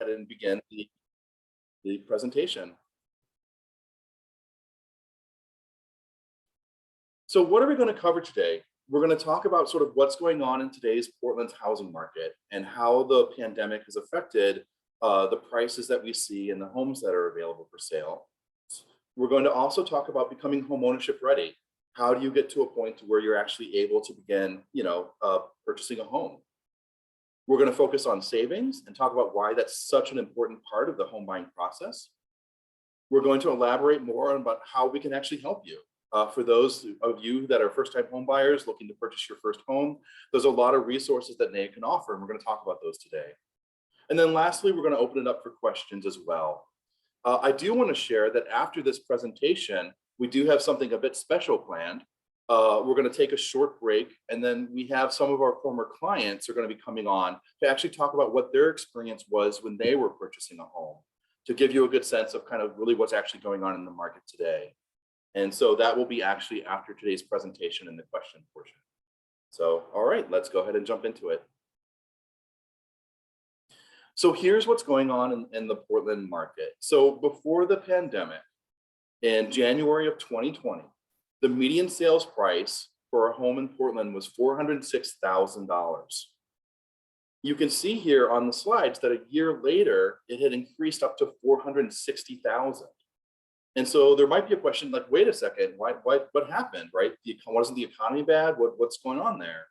ahead and begin the presentation. So what are we going to cover today? We're going to talk about sort of what's going on in today's Portland's housing market and how the pandemic has affected the prices that we see in the homes that are available for sale. We're going to also talk about becoming homeownership ready. How do you get to a point to where you're actually able to begin, purchasing a home? We're going to focus on savings and talk about why that's such an important part of the home buying process. We're going to elaborate more on about how we can actually help you. For those of you that are first-time home buyers looking to purchase your first home, there's a lot of resources that NAYA can offer, and we're going to talk about those today. And then lastly, we're going to open it up for questions as well. I do want to share that after this presentation, we do have something a bit special planned. We're going to take a short break, and then we have some of our former clients are going to be coming on to actually talk about what their experience was when they were purchasing a home, to give you a good sense of kind of really what's actually going on in the market today. And so that will be actually after today's presentation in the question portion. So, all right, let's go ahead and jump into it. So here's what's going on in the Portland market. So before the pandemic, in January of 2020, the median sales price for a home in Portland was $406,000. You can see here on the slides that a year later, it had increased up to $460,000. And so there might be a question like, wait a second, what happened, right? Wasn't the economy bad? What's going on there?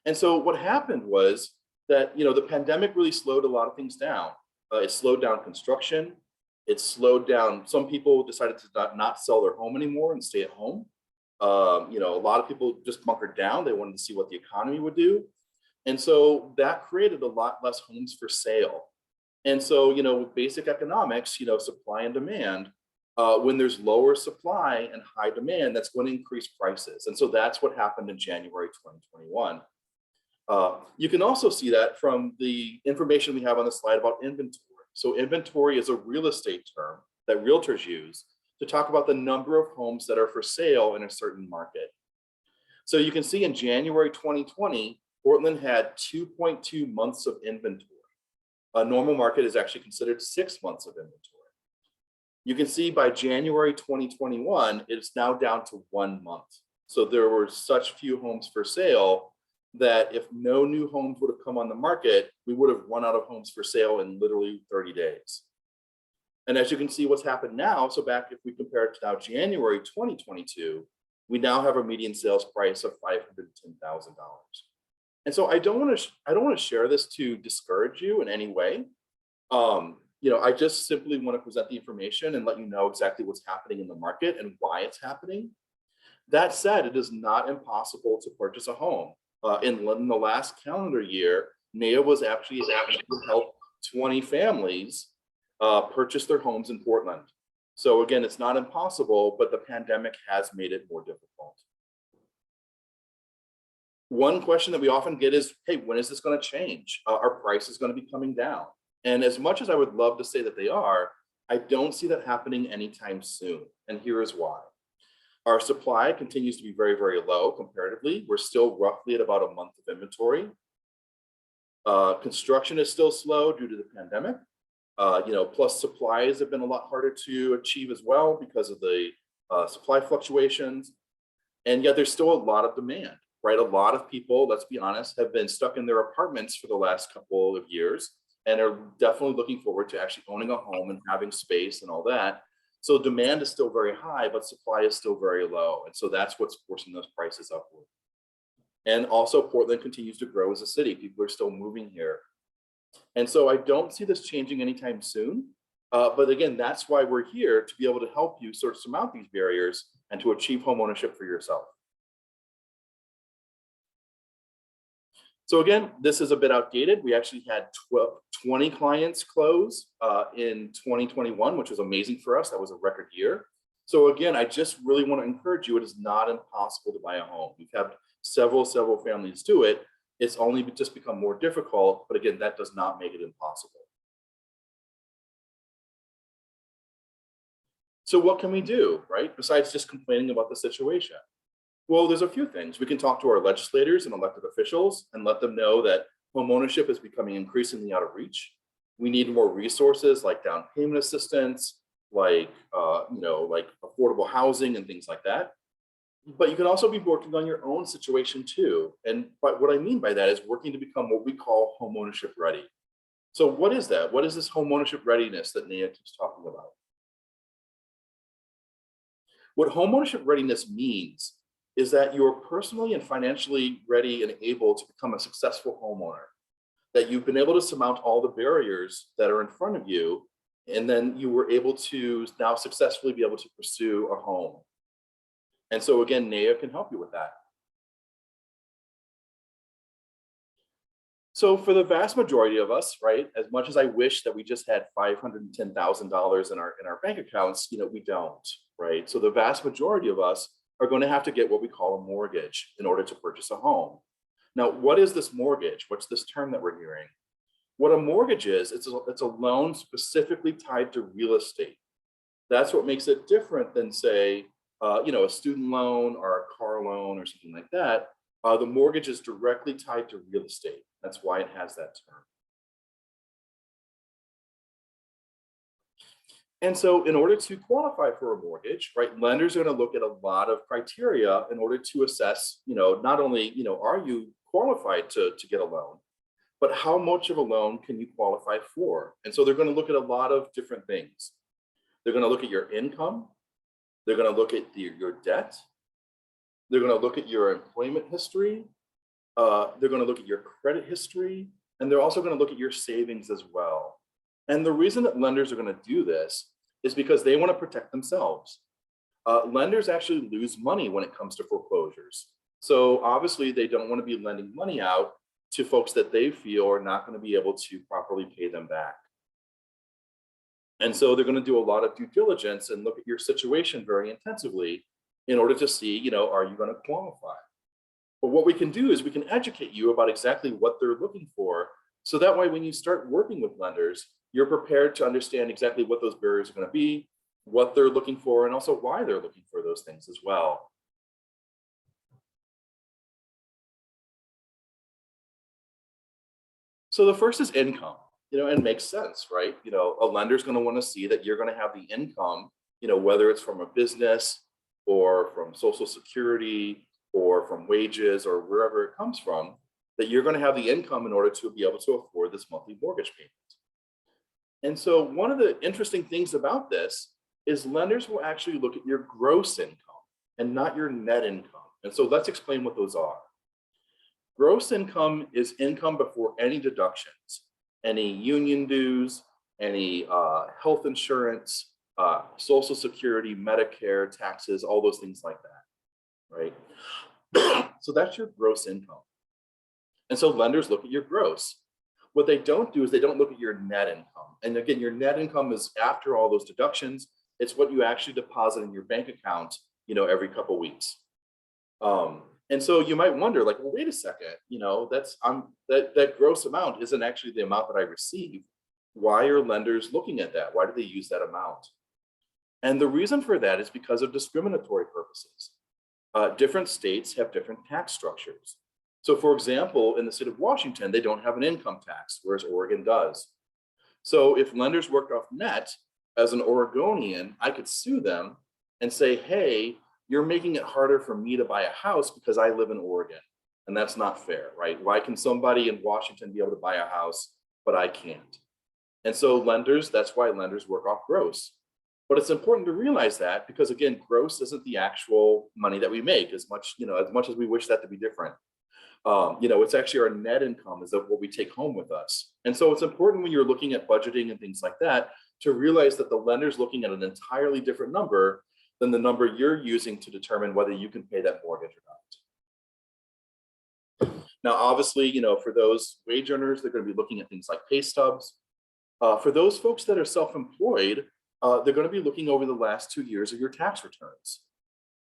And so what happened was that, the pandemic really slowed a lot of things down. It slowed down construction. It slowed down. Some people decided to not sell their home anymore and stay at home. A lot of people just bunkered down. They wanted to see what the economy would do. And so that created a lot less homes for sale. And so, with basic economics, supply and demand, when there's lower supply and high demand, that's going to increase prices. And so that's what happened in January 2021. You can also see that from the information we have on the slide about inventory. So inventory is a real estate term that realtors use to talk about the number of homes that are for sale in a certain market. So you can see in January 2020, Portland had 2.2 months of inventory. A normal market is actually considered 6 months of inventory. You can see by January 2021, it's now down to 1 month. So there were such few homes for sale that if no new homes would have come on the market, we would have run out of homes for sale in literally 30 days. And as you can see what's happened now, so back if we compare it to now January 2022, we now have a median sales price of $510,000. And so I don't want to share this to discourage you in any way. I just simply want to present the information and let you know exactly what's happening in the market and why it's happening. That said, it is not impossible to purchase a home. In the last calendar year, NAYA was actually able to help 20 families purchase their homes in Portland. So again, it's not impossible, but the pandemic has made it more difficult. One question that we often get is, hey, when is this going to change? Are prices going to be coming down? And as much as I would love to say that they are, I don't see that happening anytime soon. And here is why. Our supply continues to be very, very low comparatively. We're still roughly at about a month of inventory. Construction is still slow due to the pandemic. Plus supplies have been a lot harder to achieve as well because of the supply fluctuations. And yet there's still a lot of demand, right? A lot of people, let's be honest, have been stuck in their apartments for the last couple of years and are definitely looking forward to actually owning a home and having space and all that. So demand is still very high, but supply is still very low. And so that's what's forcing those prices upward. And also Portland continues to grow as a city. People are still moving here. And so I don't see this changing anytime soon. But again, that's why we're here, to be able to help you sort of surmount these barriers and to achieve homeownership for yourself. So again, this is a bit outdated. We actually had 20 clients close in 2021, which was amazing for us. That was a record year. So again, I just really want to encourage you, it is not impossible to buy a home. We've had several families do it. It's only just become more difficult, but again, that does not make it impossible. So what can we do, right? Besides just complaining about the situation? Well, there's a few things. We can talk to our legislators and elected officials and let them know that homeownership is becoming increasingly out of reach. We need more resources like down payment assistance, like, like affordable housing and things like that. But you can also be working on your own situation too. And but what I mean by that is working to become what we call homeownership ready. So what is that? What is this homeownership readiness that NAYA keeps talking about? What homeownership readiness means is that you're personally and financially ready and able to become a successful homeowner, that you've been able to surmount all the barriers that are in front of you, and then you were able to now successfully be able to pursue a home. And so again, NAYA can help you with that. So for the vast majority of us, right, as much as I wish that we just had $510,000 in our bank accounts, we don't, right? So the vast majority of us are going to have to get what we call a mortgage in order to purchase a home. Now, what is this mortgage? What's this term that we're hearing? What a mortgage is, it's a loan specifically tied to real estate. That's what makes it different than, say, a student loan or a car loan or something like that. The mortgage is directly tied to real estate. That's why it has that term. And so in order to qualify for a mortgage, right, lenders are going to look at a lot of criteria in order to assess, not only, are you qualified to get a loan, but how much of a loan can you qualify for? And so they're going to look at a lot of different things. They're going to look at your income. They're going to look at your debt. They're going to look at your employment history. They're going to look at your credit history. And they're also going to look at your savings as well. And the reason that lenders are going to do this is because they want to protect themselves. Lenders actually lose money when it comes to foreclosures. So obviously they don't want to be lending money out to folks that they feel are not going to be able to properly pay them back. And so they're going to do a lot of due diligence and look at your situation very intensively in order to see, are you going to qualify? But what we can do is we can educate you about exactly what they're looking for. So that way, when you start working with lenders, you're prepared to understand exactly what those barriers are going to be, what they're looking for, and also why they're looking for those things as well. So the first is income, and makes sense, right? A lender's going to want to see that you're going to have the income, whether it's from a business or from Social Security or from wages or wherever it comes from, that you're going to have the income in order to be able to afford this monthly mortgage payment. And so one of the interesting things about this is lenders will actually look at your gross income and not your net income. And so let's explain what those are. Gross income is income before any deductions, any union dues, any health insurance, Social Security, Medicare, taxes, all those things like that, right? So that's your gross income. And so lenders look at your gross. What they don't do is they don't look at your net income. And again, your net income is after all those deductions. It's what you actually deposit in your bank account, every couple of weeks. And so you might wonder, like, well, wait a second, that gross amount isn't actually the amount that I receive. Why are lenders looking at that? Why do they use that amount? And the reason for that is because of discriminatory purposes. Different states have different tax structures. So for example, in the state of Washington, they don't have an income tax, whereas Oregon does. So if lenders worked off net, as an Oregonian, I could sue them and say, hey, you're making it harder for me to buy a house because I live in Oregon. And that's not fair, right? Why can somebody in Washington be able to buy a house, but I can't? And so that's why lenders work off gross. But it's important to realize that because again, gross isn't the actual money that we make as much as we wish that to be different. It's actually our net income is what we take home with us. And so it's important when you're looking at budgeting and things like that to realize that the lender's looking at an entirely different number than the number you're using to determine whether you can pay that mortgage or not. Now, obviously, for those wage earners, they're going to be looking at things like pay stubs. For those folks that are self-employed, they're going to be looking over the last 2 years of your tax returns.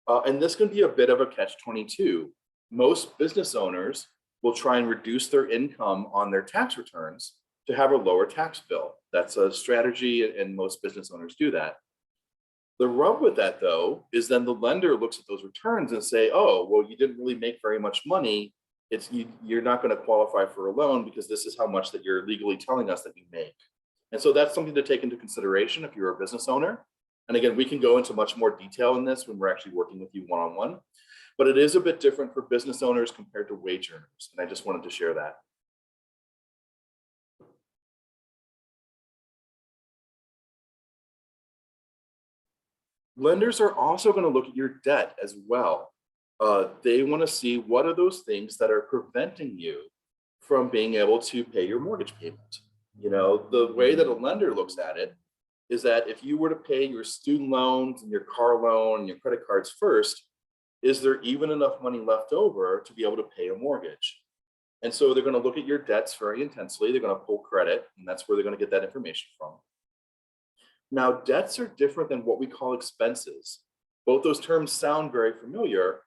And this can be a bit of a catch-22. Most business owners will try and reduce their income on their tax returns to have a lower tax bill. That's a strategy, and most business owners do that. The rub with that, though, is then the lender looks at those returns and say, oh, well, you didn't really make very much money you're not going to qualify for a loan because this is how much that you're legally telling us that you make. And so that's something to take into consideration if you're a business owner. And again, we can go into much more detail in this when we're actually working with you one-on-one, but it is a bit different for business owners compared to wage earners. And I just wanted to share that. Lenders are also going to look at your debt as well. They want to see what are those things that are preventing you from being able to pay your mortgage payment. You know, the way that a lender looks at it is that if you were to pay your student loans and your car loan and your credit cards first, is there even enough money left over to be able to pay a mortgage? And so they're going to look at your debts very intensely. They're going to pull credit, and that's where they're going to get that information from. Now, debts are different than what we call expenses. Both those terms sound very familiar,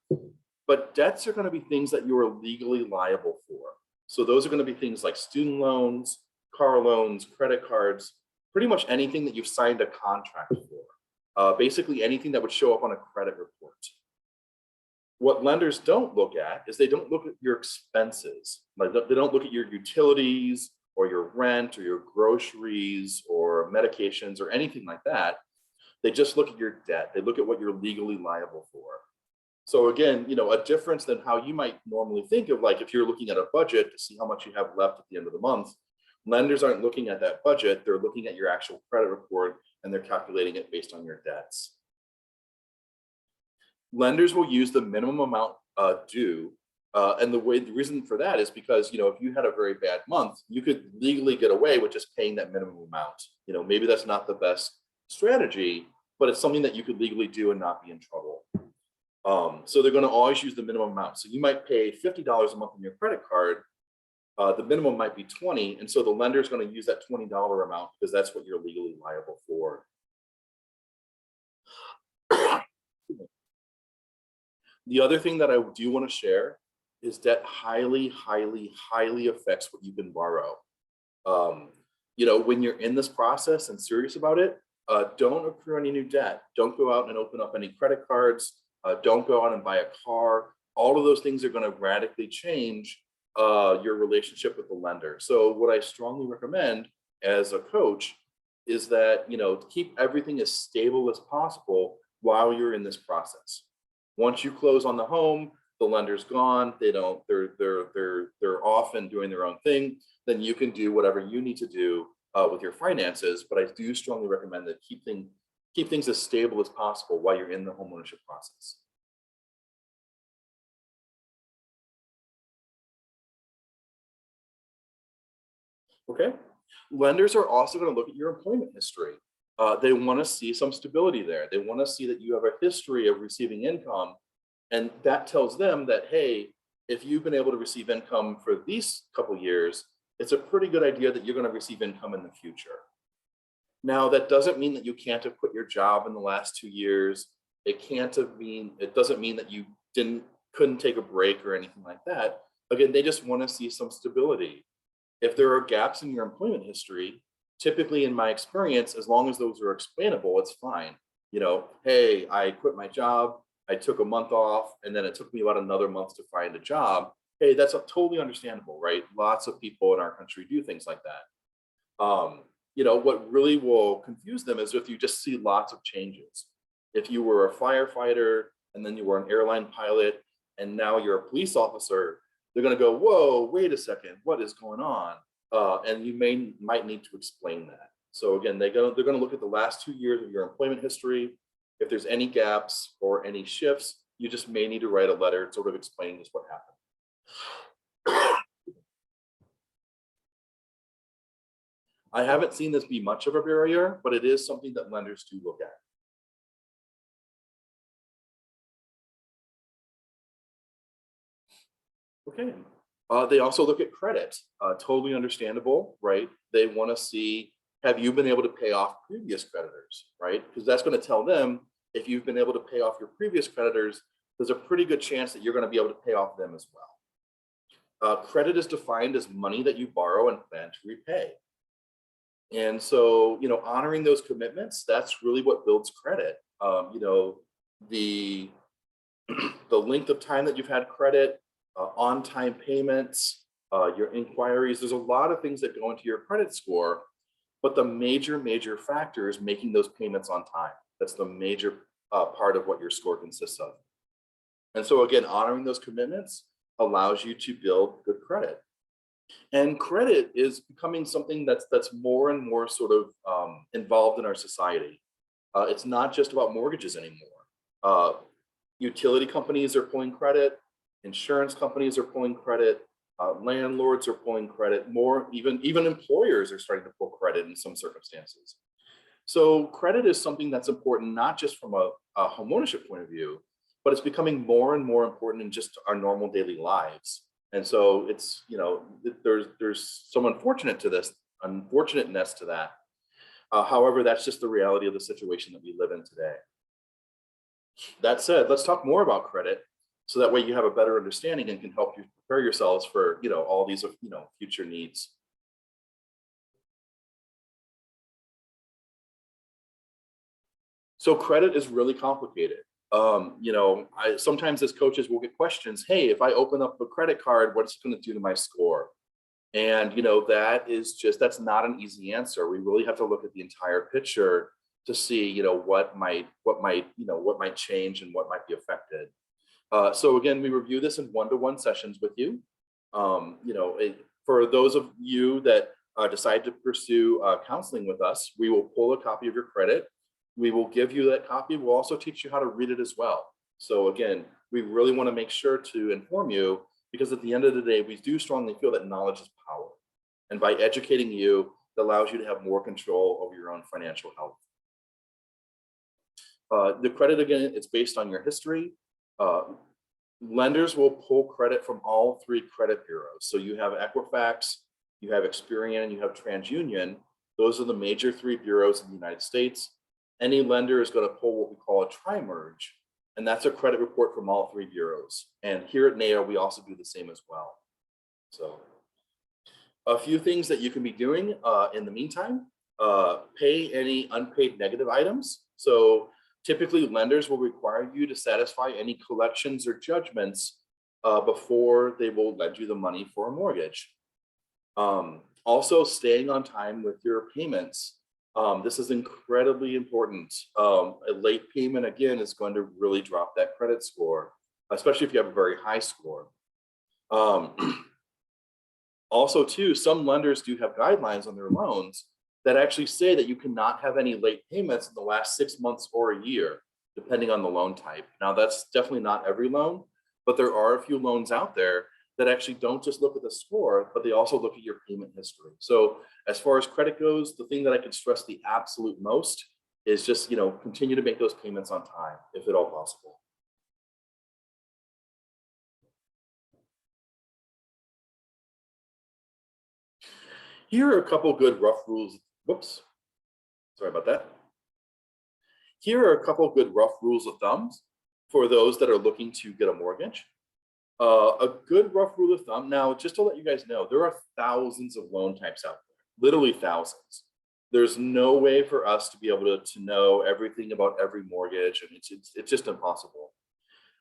but debts are going to be things that you are legally liable for. So those are going to be things like student loans, car loans, credit cards, pretty much anything that you've signed a contract for. Basically anything that would show up on a credit report. What lenders don't look at is they don't look at your expenses. Like they don't look at your utilities or your rent or your groceries or medications or anything like that. They just look at your debt. They look at what you're legally liable for. So again, you know, a difference than how you might normally think of, like if you're looking at a budget to see how much you have left at the end of the month, lenders aren't looking at that budget. They're looking at your actual credit report and they're calculating it based on your debts. Lenders will use the minimum amount due. And the reason for that is because, you know, if you had a very bad month, you could legally get away with just paying that minimum amount. You know, maybe that's not the best strategy, but it's something that you could legally do and not be in trouble. So they're going to always use the minimum amount. So you might pay $50 a month on your credit card. The minimum might be 20. And so the lender is going to use that $20 amount because that's what you're legally liable for. The other thing that I do want to share is that highly, highly, highly affects what you can borrow. You know, when you're in this process and serious about it, don't accrue any new debt. Don't go out and open up any credit cards. Don't go out and buy a car. All of those things are going to radically change your relationship with the lender. So what I strongly recommend as a coach is that, you know, keep everything as stable as possible while you're in this process. Once you close on the home, the lender's gone. They're off and doing their own thing. Then you can do whatever you need to do with your finances. But I do strongly recommend that keep things as stable as possible while you're in the homeownership process. Okay. Lenders are also going to look at your employment history. They want to see some stability there. They want to see that you have a history of receiving income. And that tells them that, hey, if you've been able to receive income for these couple years, it's a pretty good idea that you're going to receive income in the future. Now, that doesn't mean that you can't have quit your job in the last 2 years. It doesn't mean that you couldn't take a break or anything like that. Again, they just want to see some stability. If there are gaps in your employment history, typically in my experience, as long as those are explainable, it's fine. You know, hey, I quit my job, I took a month off, and then it took me about another month to find a job. Hey, that's totally understandable, right? Lots of people in our country do things like that. You know, what really will confuse them is if you just see lots of changes. If you were a firefighter and then you were an airline pilot and now you're a police officer, they're going to go, whoa, wait a second, what is going on? And you might need to explain that. So again, they're going to look at the last 2 years of your employment history. If there's any gaps or any shifts, you just may need to write a letter sort of explaining just what happened. I haven't seen this be much of a barrier, but it is something that lenders do look at. Okay. They also look at credit. Totally understandable, right? They want to see, have you been able to pay off previous creditors, right? Because that's going to tell them if you've been able to pay off your previous creditors, there's a pretty good chance that you're going to be able to pay off them as well. Credit is defined as money that you borrow and plan to repay. And so, you know, honoring those commitments, that's really what builds credit. You know, the length of time that you've had credit, on-time payments, your inquiries. There's a lot of things that go into your credit score, but the major factor is making those payments on time. That's the major part of what your score consists of. And so again, honoring those commitments allows you to build good credit. And credit is becoming something that's more and more sort of involved in our society. It's not just about mortgages anymore. Utility companies are pulling credit, insurance companies are pulling credit, landlords are pulling credit, more even employers are starting to pull credit in some circumstances. So credit is something that's important, not just from a homeownership point of view, but it's becoming more and more important in just our normal daily lives. And so it's, you know, there's some unfortunateness to that. However, that's just the reality of the situation that we live in today. That said, let's talk more about credit so that way you have a better understanding and can help you prepare yourselves for, you know, all these, you know, future needs. So credit is really complicated. You know, sometimes as coaches we'll get questions, hey, if I open up a credit card, what's it going to do to my score? And, you know, that's not an easy answer. We really have to look at the entire picture to see, you know, what might change and what might be affected. So again, we review this in one-to-one sessions with you. You know, for those of you that decide to pursue counseling with us, we will pull a copy of your credit. We will give you that copy. We'll also teach you how to read it as well. So again, we really want to make sure to inform you, because at the end of the day, we do strongly feel that knowledge is power. And by educating you, it allows you to have more control over your own financial health. The credit, again, it's based on your history. Lenders will pull credit from all three credit bureaus. So you have Equifax, you have Experian, you have TransUnion. Those are the major three bureaus in the United States. Any lender is going to pull what we call a tri-merge, and that's a credit report from all three bureaus. And here at NAYA, we also do the same as well. So a few things that you can be doing in the meantime: pay any unpaid negative items. So typically lenders will require you to satisfy any collections or judgments before they will lend you the money for a mortgage. Also staying on time with your payments. This is incredibly important. A late payment, again, is going to really drop that credit score, especially if you have a very high score. Also, too, some lenders do have guidelines on their loans that actually say that you cannot have any late payments in the last 6 months or a year, depending on the loan type. Now, that's definitely not every loan, but there are a few loans out there that actually don't just look at the score, but they also look at your payment history. So as far as credit goes, the thing that I can stress the absolute most is just, you know, continue to make those payments on time, if at all possible. Here are a couple good rough rules. Whoops, sorry about that. Here are a couple good rough rules of thumbs for those that are looking to get a mortgage. A good rough rule of thumb. Now, just to let you guys know, there are thousands of loan types out there, literally thousands. There's no way for us to be able to know everything about every mortgage, and it's just impossible.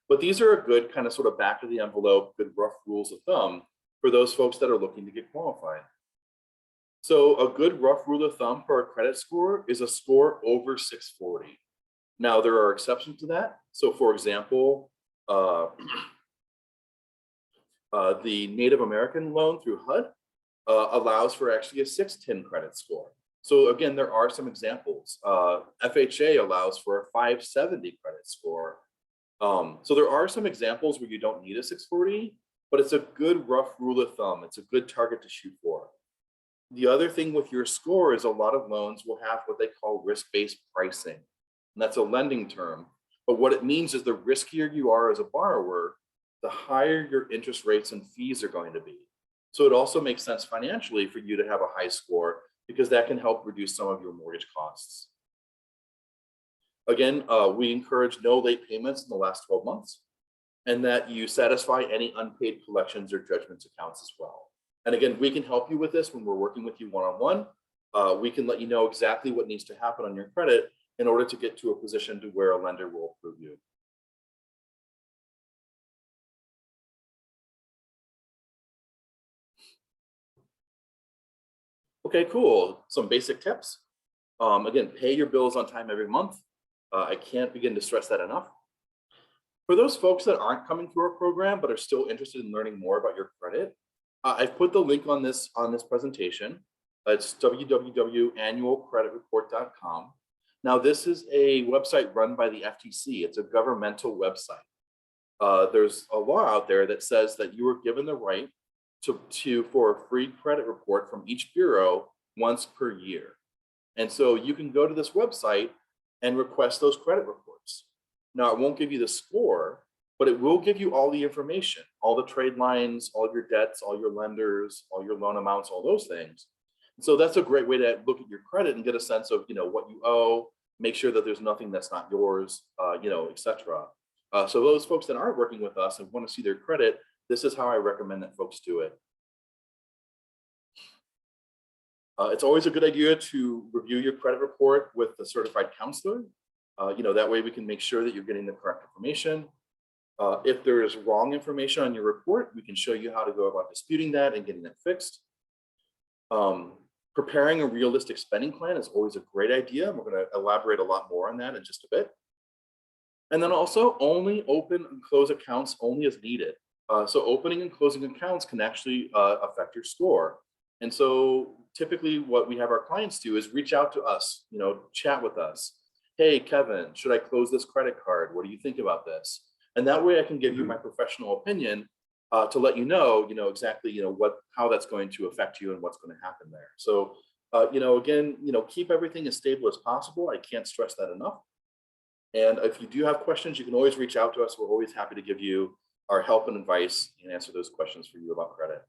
But these are a good kind of sort of back of the envelope, good rough rules of thumb for those folks that are looking to get qualified. So a good rough rule of thumb for a credit score is a score over 640. Now, there are exceptions to that. So for example, the Native American loan through HUD allows for actually a 610 credit score. So again, there are some examples. FHA allows for a 570 credit score. So there are some examples where you don't need a 640, but it's a good rough rule of thumb. It's a good target to shoot for. The other thing with your score is a lot of loans will have what they call risk-based pricing. And that's a lending term. But what it means is the riskier you are as a borrower, the higher your interest rates and fees are going to be. So it also makes sense financially for you to have a high score, because that can help reduce some of your mortgage costs. Again, we encourage no late payments in the last 12 months, and that you satisfy any unpaid collections or judgments accounts as well. And again, we can help you with this when we're working with you one-on-one. We can let you know exactly what needs to happen on your credit in order to get to a position to where a lender will approve you. Okay, cool. Some basic tips. Again, pay your bills on time every month. I can't begin to stress that enough. For those folks that aren't coming through our program but are still interested in learning more about your credit, I've put the link on this presentation. It's www.annualcreditreport.com. Now, this is a website run by the FTC. It's a governmental website. There's a law out there that says that you are given the right for a free credit report from each bureau once per year. And so you can go to this website and request those credit reports. Now, it won't give you the score, but it will give you all the information, all the trade lines, all your debts, all your lenders, all your loan amounts, all those things. So that's a great way to look at your credit and get a sense of, what you owe, make sure that there's nothing that's not yours, et cetera. So those folks that aren't working with us and want to see their credit, this is how I recommend that folks do it. It's always a good idea to review your credit report with a certified counselor. That way we can make sure that you're getting the correct information. If there is wrong information on your report, we can show you how to go about disputing that and getting that fixed. Preparing a realistic spending plan is always a great idea. We're going to elaborate a lot more on that in just a bit. And then also only open and close accounts only as needed. So opening and closing accounts can actually affect your score. And so typically what we have our clients do is reach out to us, chat with us. Hey, Kevin, should I close this credit card? What do you think about this? And that way I can give you my professional opinion to let you know, exactly, how that's going to affect you and what's going to happen there. So, again, keep everything as stable as possible. I can't stress that enough. And if you do have questions, you can always reach out to us. We're always happy to give you our help and advice and answer those questions for you about credit.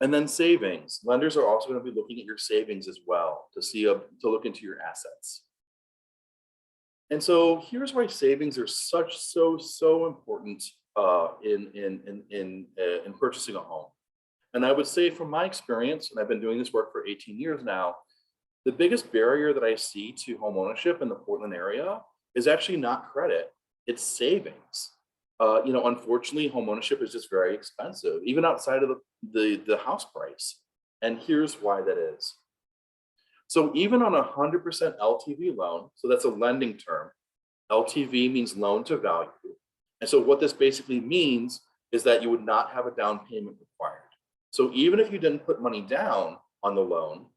And then savings. Lenders are also going to be looking at your savings as well to look into your assets. And so here's why savings are so important in purchasing a home. And I would say from my experience, and I've been doing this work for 18 years now, the biggest barrier that I see to home ownership in the Portland area is actually not credit, it's savings. Unfortunately, home ownership is just very expensive, even outside of the house price. And here's why that is. So even on a 100% LTV loan, so that's a lending term, LTV means loan to value. And so what this basically means is that you would not have a down payment required. So even if you didn't put money down on the loan,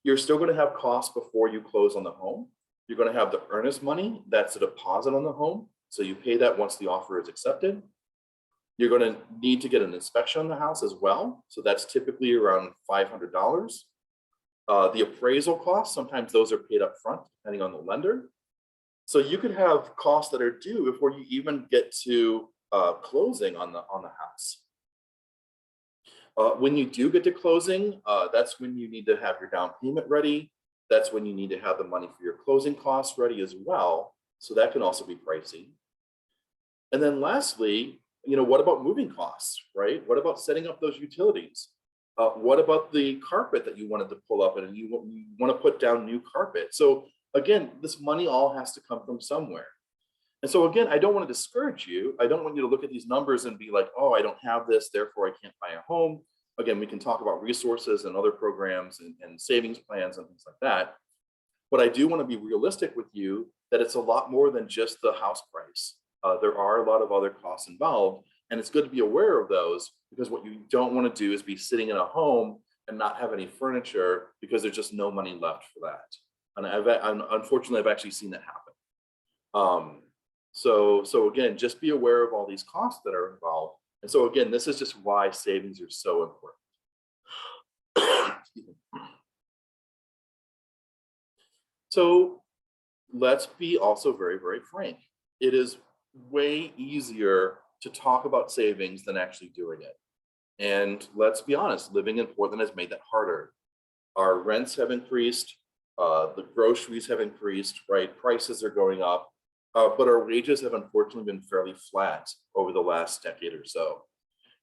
you're still going to have costs before you close on the home. You're going to have the earnest money, that's a deposit on the home. So you pay that once the offer is accepted. You're going to need to get an inspection on the house as well. So that's typically around $500. The appraisal costs, sometimes those are paid up front, depending on the lender. So you could have costs that are due before you even get to closing on the house. When you do get to closing, that's when you need to have your down payment ready. That's when you need to have the money for your closing costs ready as well. So that can also be pricey. And then lastly, what about moving costs, right? What about setting up those utilities? What about the carpet that you wanted to pull up and you want to put down new carpet? So again, this money all has to come from somewhere. And so again, I don't want to discourage you. I don't want you to look at these numbers and be like, oh, I don't have this, therefore I can't buy a home. Again, we can talk about resources and other programs and savings plans and things like that. But I do want to be realistic with you that it's a lot more than just the house price. There are a lot of other costs involved, and it's good to be aware of those, because what you don't want to do is be sitting in a home and not have any furniture because there's just no money left for that. And unfortunately, I've actually seen that happen. So again, just be aware of all these costs that are involved. And so again, this is just why savings are so important. Excuse me. So let's be also very, very frank. It is way easier to talk about savings than actually doing it. And let's be honest, living in Portland has made that harder. Our rents have increased, the groceries have increased, right? Prices are going up, but our wages have unfortunately been fairly flat over the last decade or so.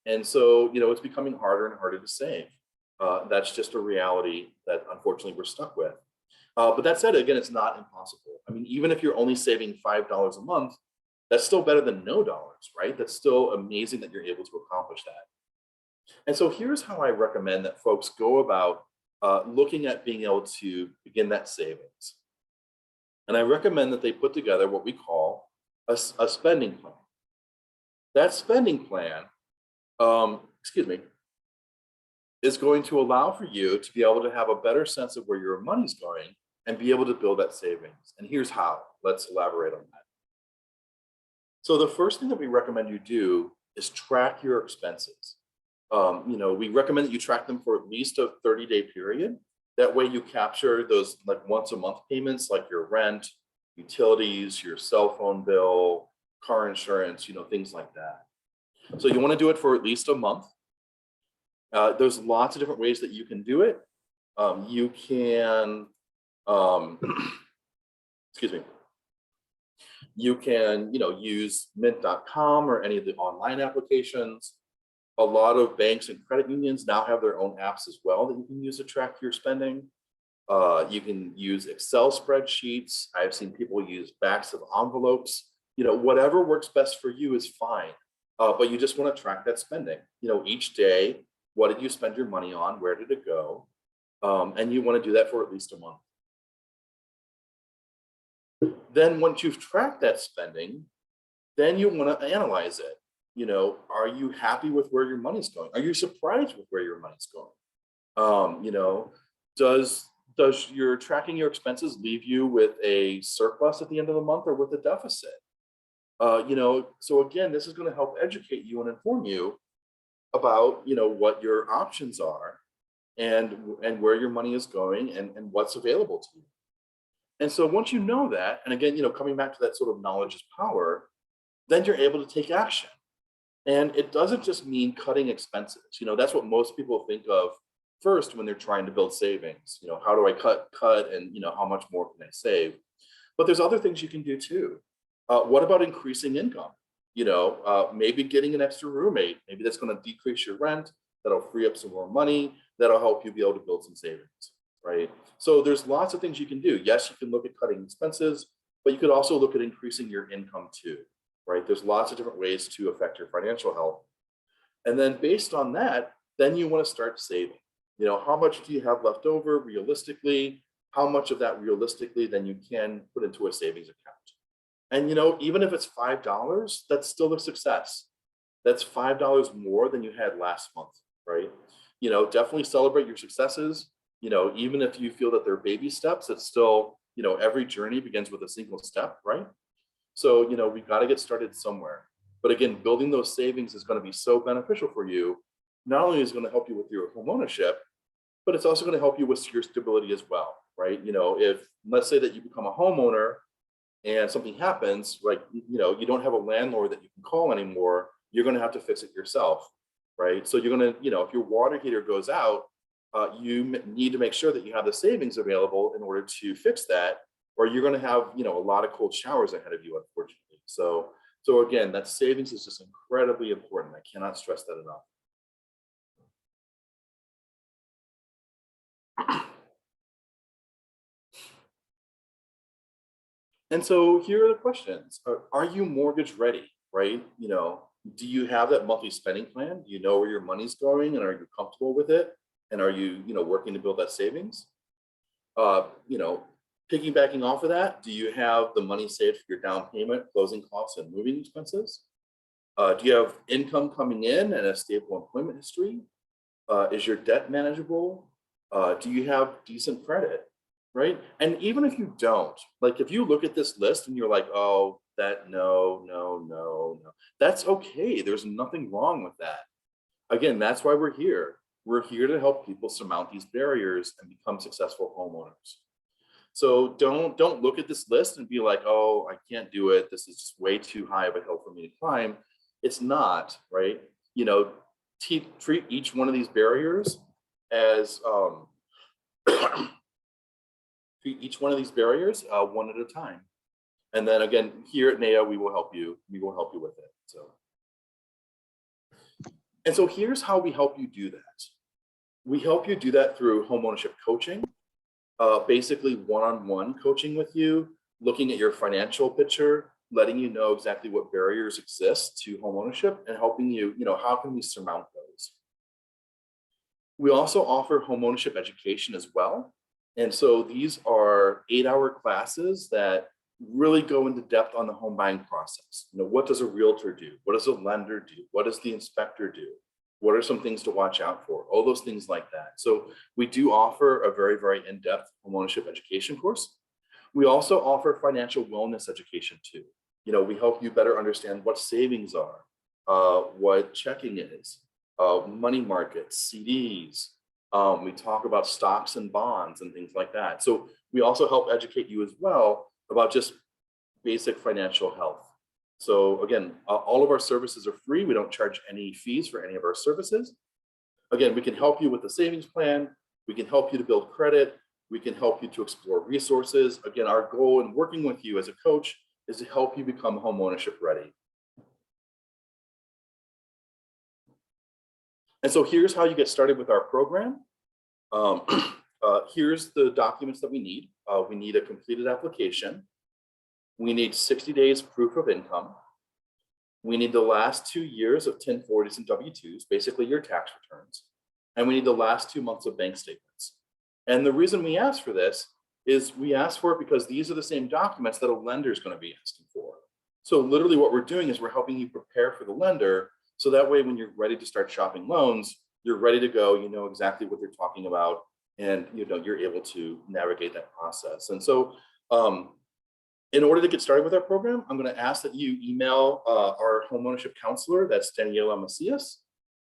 And so, it's becoming harder and harder to save. That's just a reality that unfortunately we're stuck with. But that said, again, it's not impossible. I mean, even if you're only saving $5 a month, that's still better than no dollars, right? That's still amazing that you're able to accomplish that. And so here's how I recommend that folks go about looking at being able to begin that savings. And I recommend that they put together what we call a spending plan. That spending plan, excuse me, is going to allow for you to be able to have a better sense of where your money's going and be able to build that savings. And here's how. Let's elaborate on that. So the first thing that we recommend you do is track your expenses. We recommend that you track them for at least a 30-day period. That way you capture those like once a month payments like your rent, utilities, your cell phone bill, car insurance, things like that. So you want to do it for at least a month. There's lots of different ways that you can do it. You can, excuse me, you can, use mint.com or any of the online applications. A lot of banks and credit unions now have their own apps as well that you can use to track your spending. You can use Excel spreadsheets. I've seen people use backs of envelopes. Whatever works best for you is fine. But you just want to track that spending. Each day, what did you spend your money on? Where did it go? And you want to do that for at least a month. Then once you've tracked that spending, then you want to analyze it. Are you happy with where your money's going? Are you surprised with where your money's going? Does your tracking your expenses leave you with a surplus at the end of the month or with a deficit? So again, this is going to help educate you and inform you about, what your options are and where your money is going and what's available to you. And so once you know that, and again, coming back to that sort of knowledge is power, then you're able to take action. And it doesn't just mean cutting expenses. That's what most people think of first when they're trying to build savings. How do I cut, and how much more can I save? But there's other things you can do too. What about increasing income? Maybe getting an extra roommate. Maybe that's going to decrease your rent. That'll free up some more money. That'll help you be able to build some savings, right? So there's lots of things you can do. Yes, you can look at cutting expenses, but you could also look at increasing your income too, right? There's lots of different ways to affect your financial health. And then based on that, then you want to start saving. How much do you have left over realistically? How much of that realistically then you can put into a savings account? And even if it's $5, that's still a success. That's $5 more than you had last month, right? Definitely celebrate your successes. Even if you feel that they're baby steps, it's still, every journey begins with a single step, right? So, we've got to get started somewhere. But again, building those savings is going to be so beneficial for you. Not only is it going to help you with your home ownership, but it's also going to help you with your stability as well, right? If let's say that you become a homeowner and something happens, like, you don't have a landlord that you can call anymore, you're going to have to fix it yourself, right? So you're going to, if your water heater goes out, you need to make sure that you have the savings available in order to fix that, or you're going to have, a lot of cold showers ahead of you, unfortunately. So again, that savings is just incredibly important. I cannot stress that enough. And so here are the questions. Are you mortgage ready, right? Do you have that monthly spending plan? Do you know where your money's going, and are you comfortable with it? And are you, working to build that savings? Piggybacking off of that, do you have the money saved for your down payment, closing costs, and moving expenses? Do you have income coming in and a stable employment history? Is your debt manageable? Do you have decent credit? Right? And even if you don't, like if you look at this list and you're like, oh, that no, that's okay. There's nothing wrong with that. Again, that's why we're here. We're here to help people surmount these barriers and become successful homeowners. So don't look at this list and be like, oh, I can't do it. This is just way too high of a hill for me to climb. It's not, right? Treat each one of these barriers as treat each one of these barriers one at a time. And then again, here at NAYA, we will help you. We will help you with it. So here's how we help you do that. We help you do that through homeownership coaching, basically one-on-one coaching with you, looking at your financial picture, letting you know exactly what barriers exist to homeownership, and helping you, how can we surmount those? We also offer homeownership education as well. And so these are 8-hour classes that really go into depth on the home buying process. You know, what does a realtor do? What does a lender do? What does the inspector do? What are some things to watch out for? All those things like that. So we do offer a very, very in-depth homeownership education course. We also offer financial wellness education too. You know, we help you better understand what savings are, what checking is, money markets, CDs. We talk about stocks and bonds and things like that. So we also help educate you as well about just basic financial health. So again, all of our services are free. We don't charge any fees for any of our services. Again, we can help you with the savings plan. We can help you to build credit. We can help you to explore resources. Again, our goal in working with you as a coach is to help you become homeownership ready. And so here's how you get started with our program. Here's the documents that we need. We need a completed application. We need 60 days proof of income. We need the last 2 years of 1040s and W-2s, basically your tax returns. And we need the last 2 months of bank statements. And the reason we ask for this is we ask for it because these are the same documents that a lender is going to be asking for. So literally what we're doing is we're helping you prepare for the lender. So that way, when you're ready to start shopping loans, you're ready to go, you know exactly what they're talking about, and you know, you're able to navigate that process. And so in order to get started with our program, I'm going to ask that you email our homeownership counselor, that's Daniela Macias.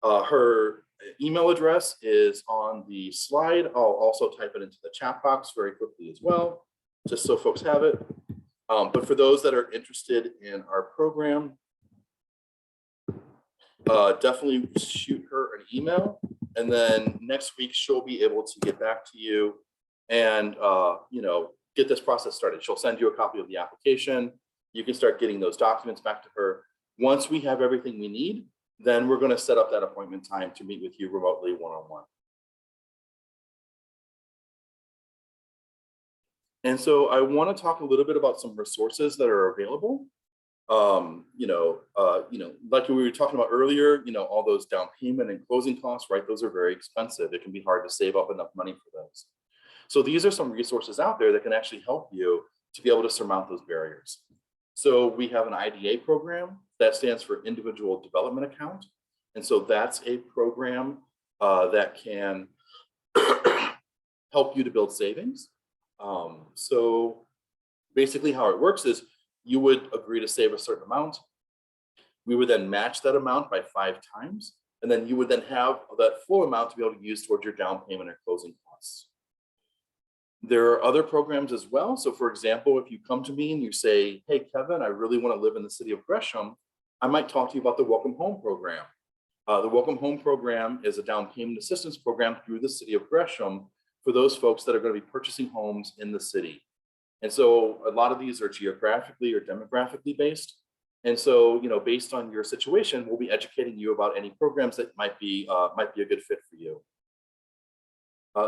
Her email address is on the slide. I'll also type it into the chat box very quickly as well, just so folks have it. But for those that are interested in our program, definitely shoot her an email, and then next week she'll be able to get back to you and you know, get this process started. She'll send you a copy of the application. You can start getting those documents back to her. Once we have everything we need, then we're going to set up that appointment time to meet with you remotely one-on-one. And so I want to talk a little bit about some resources that are available. Like we were talking about earlier, you know, all those down payment and closing costs, right? Those are very expensive. It can be hard to save up enough money for those. So these are some resources out there that can actually help you to be able to surmount those barriers. So we have an IDA program that stands for Individual Development Account. And so that's a program that can help you to build savings. So basically how it works is you would agree to save a certain amount. We would then match that amount by 5 times. And then you would then have that full amount to be able to use towards your down payment or closing costs. There are other programs as well. So for example, if you come to me and you say, hey, Kevin, I really want to live in the city of Gresham, I might talk to you about the Welcome Home program. The Welcome Home program is a down payment assistance program through the city of Gresham for those folks that are going to be purchasing homes in the city. And so a lot of these are geographically or demographically based. And so, you know, based on your situation, we'll be educating you about any programs that might be a good fit for you.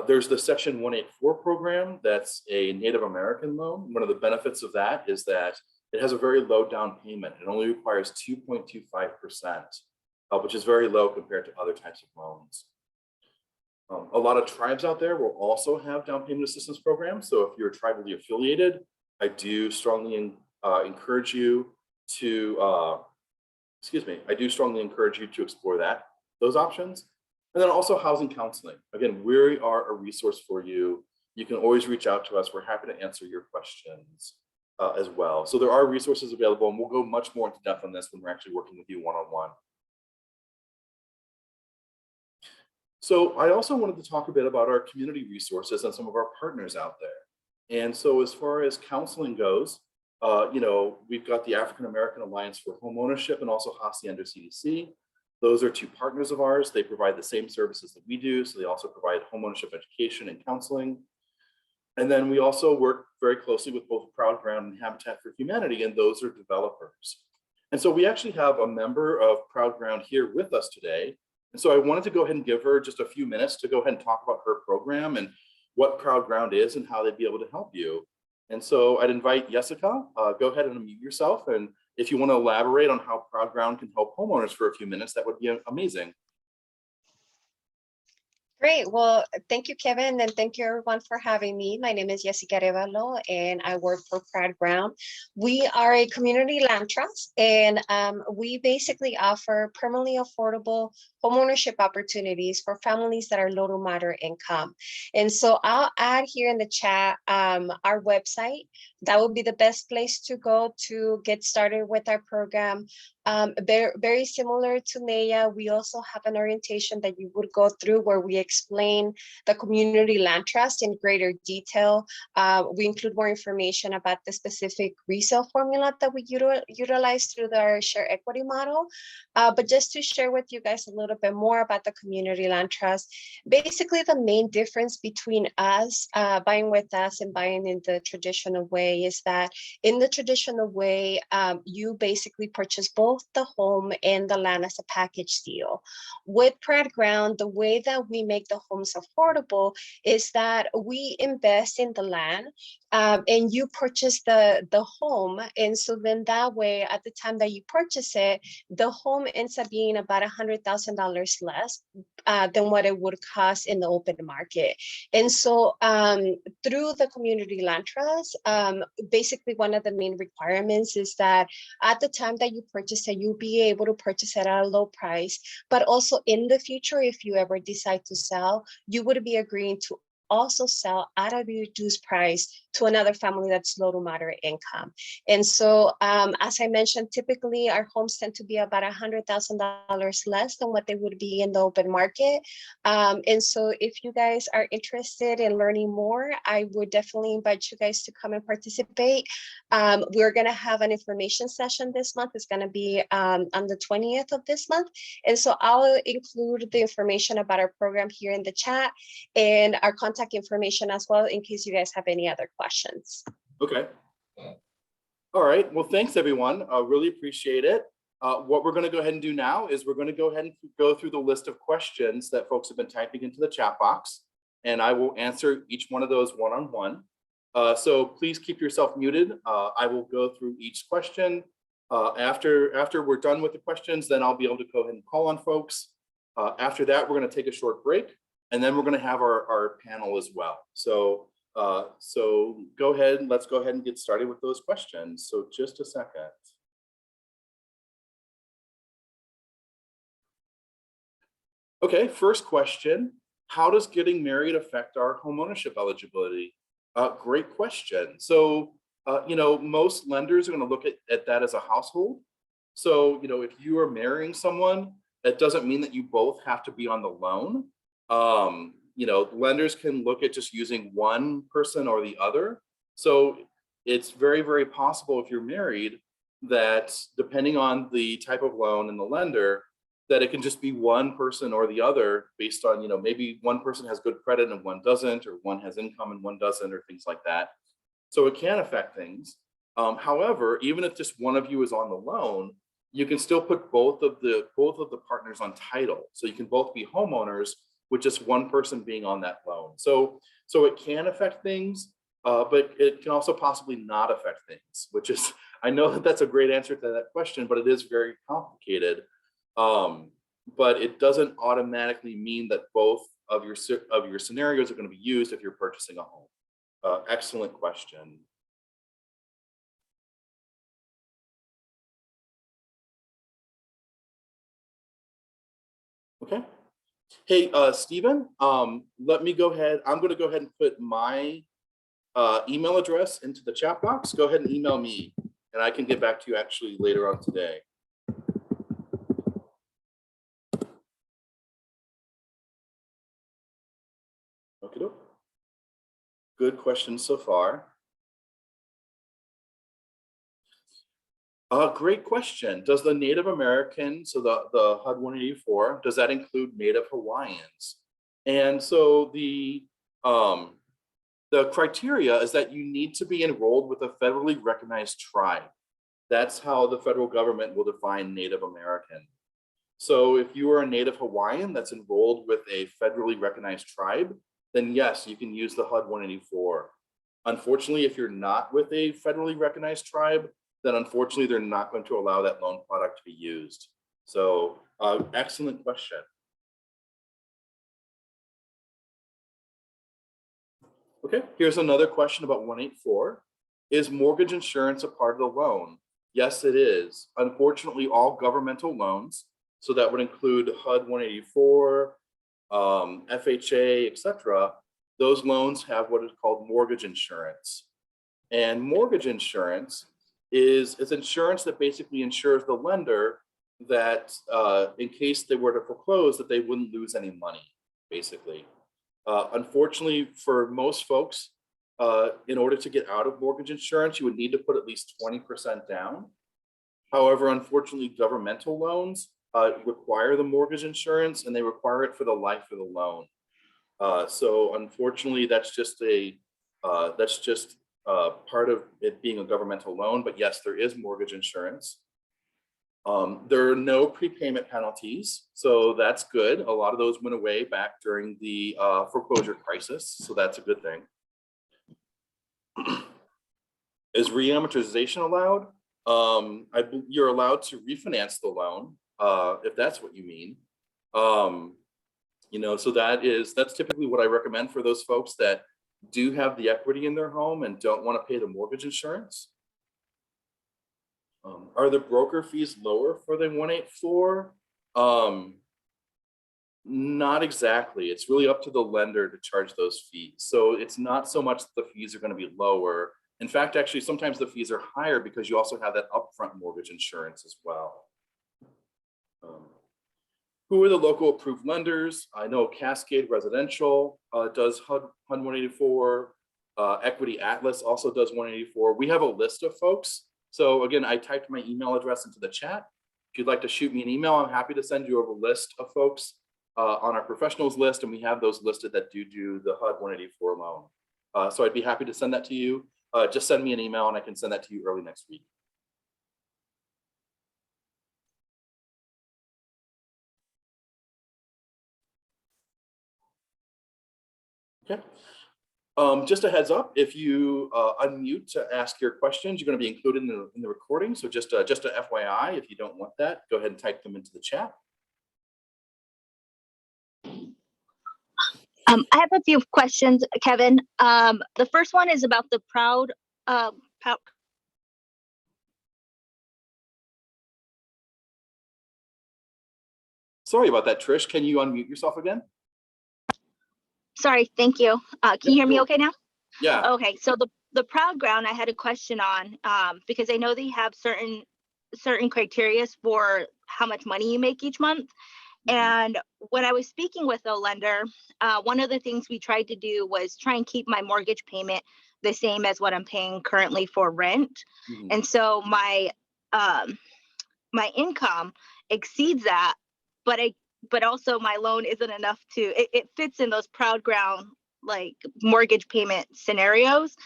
There's the Section 184 program. That's a Native American loan. One of the benefits of that is that it has a very low down payment. It only requires 2.25%, which is very low compared to other types of loans. A lot of tribes out there will also have down payment assistance programs. So if you're tribally affiliated, I do strongly encourage you to, explore those options. And then also housing counseling. Again, we are a resource for you. You can always reach out to us. We're happy to answer your questions as well. So there are resources available, and we'll go much more into depth on this when we're actually working with you one-on-one. So I also wanted to talk a bit about our community resources and some of our partners out there. And so as far as counseling goes, we've got the African American Alliance for Homeownership and also Hacienda CDC. Those are 2 partners of ours. They provide the same services that we do. So they also provide homeownership education and counseling. And then we also work very closely with both Proud Ground and Habitat for Humanity, and those are developers. And so we actually have a member of Proud Ground here with us today. And so I wanted to go ahead and give her just a few minutes to go ahead and talk about her program and what Proud Ground is and how they'd be able to help you. And so I'd invite Jessica, go ahead and unmute yourself. And if you want to elaborate on how Proud Ground can help homeowners for a few minutes, that would be amazing. Great. Well, thank you, Kevin, and thank you everyone for having me. My name is Jessica Arevalo, and I work for Pride Ground. We are a community land trust, and we basically offer permanently affordable homeownership opportunities for families that are low to moderate income. And so I'll add here in the chat our website. That would be the best place to go to get started with our program. Very similar to NAYA, we also have an orientation that you would go through where we explain the community land trust in greater detail. We include more information about the specific resale formula that we utilize through our share equity model. But just to share with you guys a little bit more about the community land trust, basically the main difference between us buying with us and buying in the traditional way is that in the traditional way, you basically purchase both the home and the land as a package deal. With Pride Ground, the way that we make the homes affordable is that we invest in the land and you purchase the home. And so then that way, at the time that you purchase it, the home ends up being about $100,000 less than what it would cost in the open market. And so through the community land trust, basically one of the main requirements is that at the time that you purchase it, you'll be able to purchase it at a low price, but also in the future, if you ever decide to sell, you would be agreeing to also sell at a reduced price to another family that's low to moderate income. And so, as I mentioned, typically our homes tend to be about $100,000 less than what they would be in the open market. And so if you guys are interested in learning more, I would definitely invite you guys to come and participate. We're gonna have an information session this month. It's gonna be on the 20th of this month. And so I'll include the information about our program here in the chat and our contact information as well in case you guys have any other questions. Okay. All right. Well, thanks everyone. I really appreciate it. What we're going to go ahead and do now is we're going to go ahead and go through the list of questions that folks have been typing into the chat box, and I will answer each one of those one-on-one. So please keep yourself muted. I will go through each question. After we're done with the questions, then I'll be able to go ahead and call on folks. After that, we're going to take a short break, and then we're going to have our panel as well. So go ahead, let's go ahead and get started with those questions. So just a second. Okay, first question, how does getting married affect our homeownership eligibility? Great question. So, most lenders are going to look at that as a household. So, if you are marrying someone, that doesn't mean that you both have to be on the loan. Lenders can look at just using one person or the other. So it's very, very possible if you're married that depending on the type of loan and the lender, that it can just be one person or the other based on, maybe one person has good credit and one doesn't, or one has income and one doesn't, or things like that. So it can affect things. However, even if just one of you is on the loan, you can still put both of the partners on title. So you can both be homeowners with just one person being on that loan. So it can affect things, but it can also possibly not affect things, which is, I know that that's a great answer to that question, but it is very complicated. But it doesn't automatically mean that both of your scenarios are going to be used if you're purchasing a home. Excellent question. Okay. Hey, Stephen, let me go ahead. I'm going to go ahead and put my email address into the chat box. Go ahead and email me, and I can get back to you actually later on today. Okay. Good question so far. Great question. Does the Native American, so the HUD 184, does that include Native Hawaiians? And so the criteria is that you need to be enrolled with a federally recognized tribe. That's how the federal government will define Native American. So if you are a Native Hawaiian that's enrolled with a federally recognized tribe, then yes, you can use the HUD 184. Unfortunately, if you're not with a federally recognized tribe, then unfortunately they're not going to allow that loan product to be used. So excellent question. Okay, here's another question about 184. Is mortgage insurance a part of the loan? Yes, it is. Unfortunately, all governmental loans, so that would include HUD 184, FHA, etc. Those loans have what is called mortgage insurance. And mortgage insurance is insurance that basically insures the lender that in case they were to foreclose, that they wouldn't lose any money, basically. Unfortunately, for most folks, in order to get out of mortgage insurance, you would need to put at least 20% down. However, unfortunately, governmental loans require the mortgage insurance, and they require it for the life of the loan. So unfortunately, that's just part of it being a governmental loan. But yes, there is mortgage insurance. There are no prepayment penalties, so that's good. A lot of those went away back during the foreclosure crisis, so that's a good thing. Is reamortization allowed? You're allowed to refinance the loan, if that's what you mean. So that's typically what I recommend for those folks that do have the equity in their home and don't want to pay the mortgage insurance. Are the broker fees lower for the 184? Not exactly. It's really up to the lender to charge those fees. So it's not so much that the fees are going to be lower. In fact, actually, sometimes the fees are higher because you also have that upfront mortgage insurance as well. Who are the local approved lenders? I know Cascade Residential does HUD 184. Equity Atlas also does 184. We have a list of folks. So again, I typed my email address into the chat. If you'd like to shoot me an email, I'm happy to send you over a list of folks on our professionals list, and we have those listed that do the HUD 184 loan. So I'd be happy to send that to you. Just send me an email and I can send that to you early next week. Okay. Just a heads up, if you unmute to ask your questions, you're going to be included in the recording. So just a FYI, if you don't want that, go ahead and type them into the chat. I have a few questions, Kevin. The first one is about the proud. Sorry about that, Trish. Can you unmute yourself again? Sorry, thank you. Can you hear me okay now? Yeah. Okay, so the proud ground I had a question on because I know they have certain criteria for how much money you make each month. And when I was speaking with a lender, one of the things we tried to do was try and keep my mortgage payment the same as what I'm paying currently for rent. And so my income exceeds that, but also my loan isn't enough to, it fits in those proud ground like mortgage payment scenarios.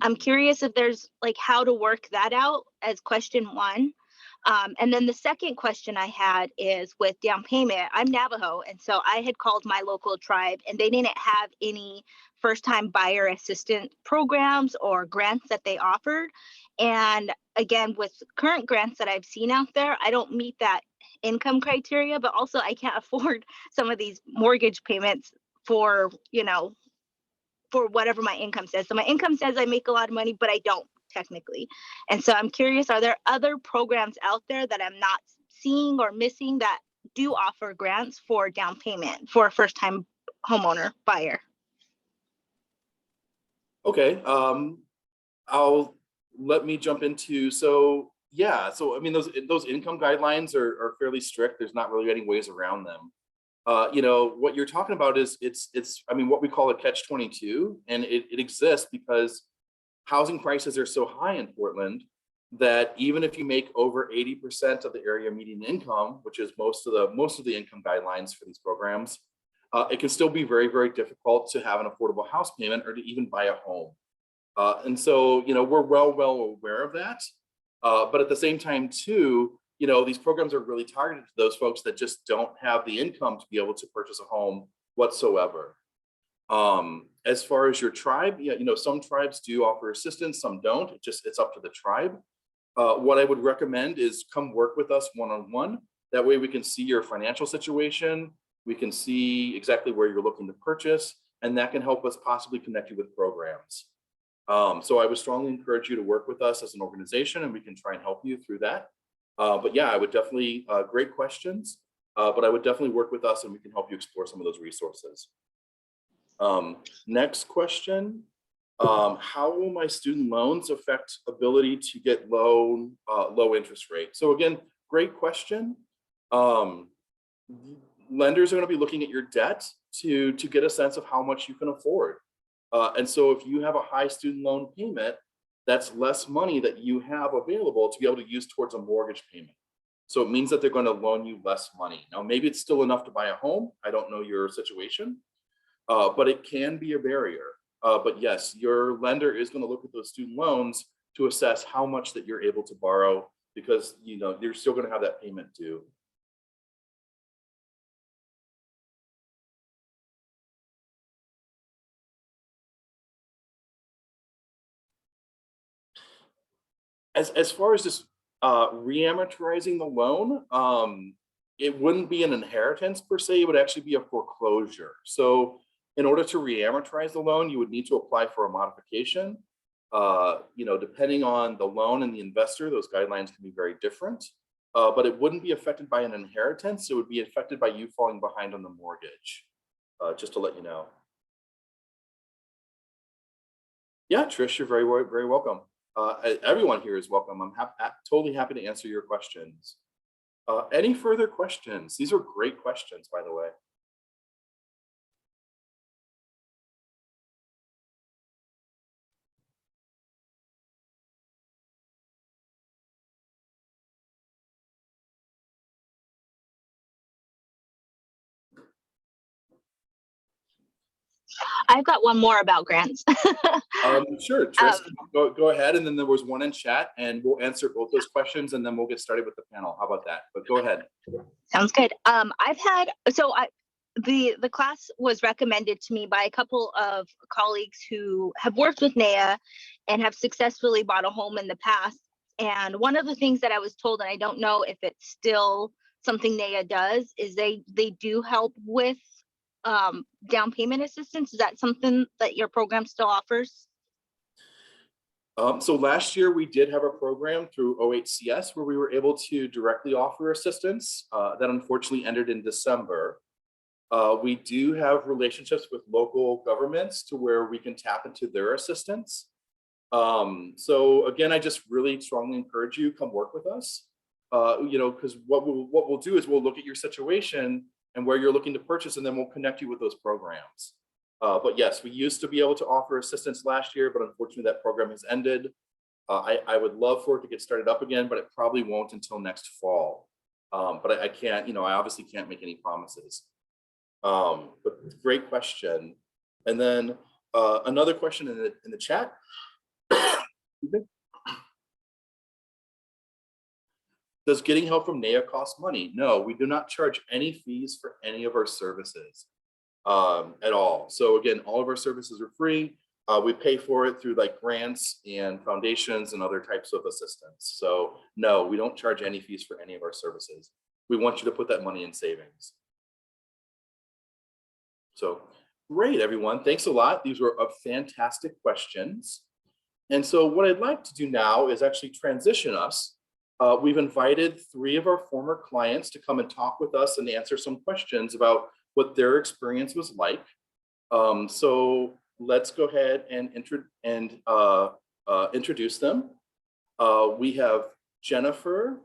I'm curious if there's like how to work that out as question one. And then the second question I had is with down payment. I'm Navajo, and so I had called my local tribe and they didn't have any first-time buyer assistance programs or grants that they offered. And again, with current grants that I've seen out there, I don't meet that income criteria, but also I can't afford some of these mortgage payments for, for whatever my income says. So my income says I make a lot of money, but I don't technically. And so I'm curious, are there other programs out there that I'm not seeing or missing that do offer grants for down payment for a first-time homeowner buyer? Okay, let me jump into, so I mean, those income guidelines are fairly strict. There's not really any ways around them. What you're talking about is I mean, what we call a catch-22, and it exists because housing prices are so high in Portland that even if you make over 80% of the area median income, which is most of the income guidelines for these programs, it can still be very, very difficult to have an affordable house payment or to even buy a home. And so, we're well aware of that. But at the same time too, these programs are really targeted to those folks that just don't have the income to be able to purchase a home whatsoever. As far as your tribe, some tribes do offer assistance, some don't. It's up to the tribe. What I would recommend is come work with us one-on-one. That way we can see your financial situation. We can see exactly where you're looking to purchase. and that can help us possibly connect you with programs. So I would strongly encourage you to work with us as an organization, and we can try and help you through that. But yeah, I would definitely, great questions, but I would definitely work with us and we can help you explore some of those resources. Next question. How will my student loans affect ability to get low interest rate? So again, great question. Lenders are going to be looking at your debt to get a sense of how much you can afford. And so if you have a high student loan payment, that's less money that you have available to be able to use towards a mortgage payment. So it means that they're going to loan you less money. Now, maybe it's still enough to buy a home. I don't know your situation, but it can be a barrier. But yes, your lender is going to look at those student loans to assess how much that you're able to borrow, because you're still going to have that payment due. As far as just re-amortizing the loan, it wouldn't be an inheritance per se, it would actually be a foreclosure. So in order to re-amortize the loan, you would need to apply for a modification. Depending on the loan and the investor, those guidelines can be very different, but it wouldn't be affected by an inheritance. It would be affected by you falling behind on the mortgage, just to let you know. Yeah, Trish, you're very, very welcome. Everyone here is welcome. I'm totally happy to answer your questions. Any further questions? These are great questions, by the way. I've got one more about grants. Sure, Tris, go ahead. And then there was one in chat, and we'll answer both those questions, and then we'll get started with the panel. How about that? But go ahead. Sounds good. The class was recommended to me by a couple of colleagues who have worked with NAYA and have successfully bought a home in the past. And one of the things that I was told, and I don't know if it's still something NAYA does, is they do help with down payment assistance. Is that something that your program still offers? So last year we did have a program through OHCS where we were able to directly offer assistance. That unfortunately ended in December. We do have relationships with local governments to where we can tap into their assistance. So again, I just really strongly encourage you, come work with us. Because what we'll do is we'll look at your situation and where you're looking to purchase, and then we'll connect you with those programs. But yes, we used to be able to offer assistance last year, but unfortunately that program has ended. I would love for it to get started up again, but it probably won't until next fall. But I can't, I obviously can't make any promises. But great question. And then another question in the chat. Does getting help from NAYA cost money? No, we do not charge any fees for any of our services at all. So again, all of our services are free. We pay for it through like grants and foundations and other types of assistance. So no, we don't charge any fees for any of our services. We want you to put that money in savings. So great, everyone. Thanks a lot. These were fantastic questions. And so what I'd like to do now is actually transition us. We've invited 3 of our former clients to come and talk with us and answer some questions about what their experience was like. So let's go ahead and introduce them. We have Jennifer,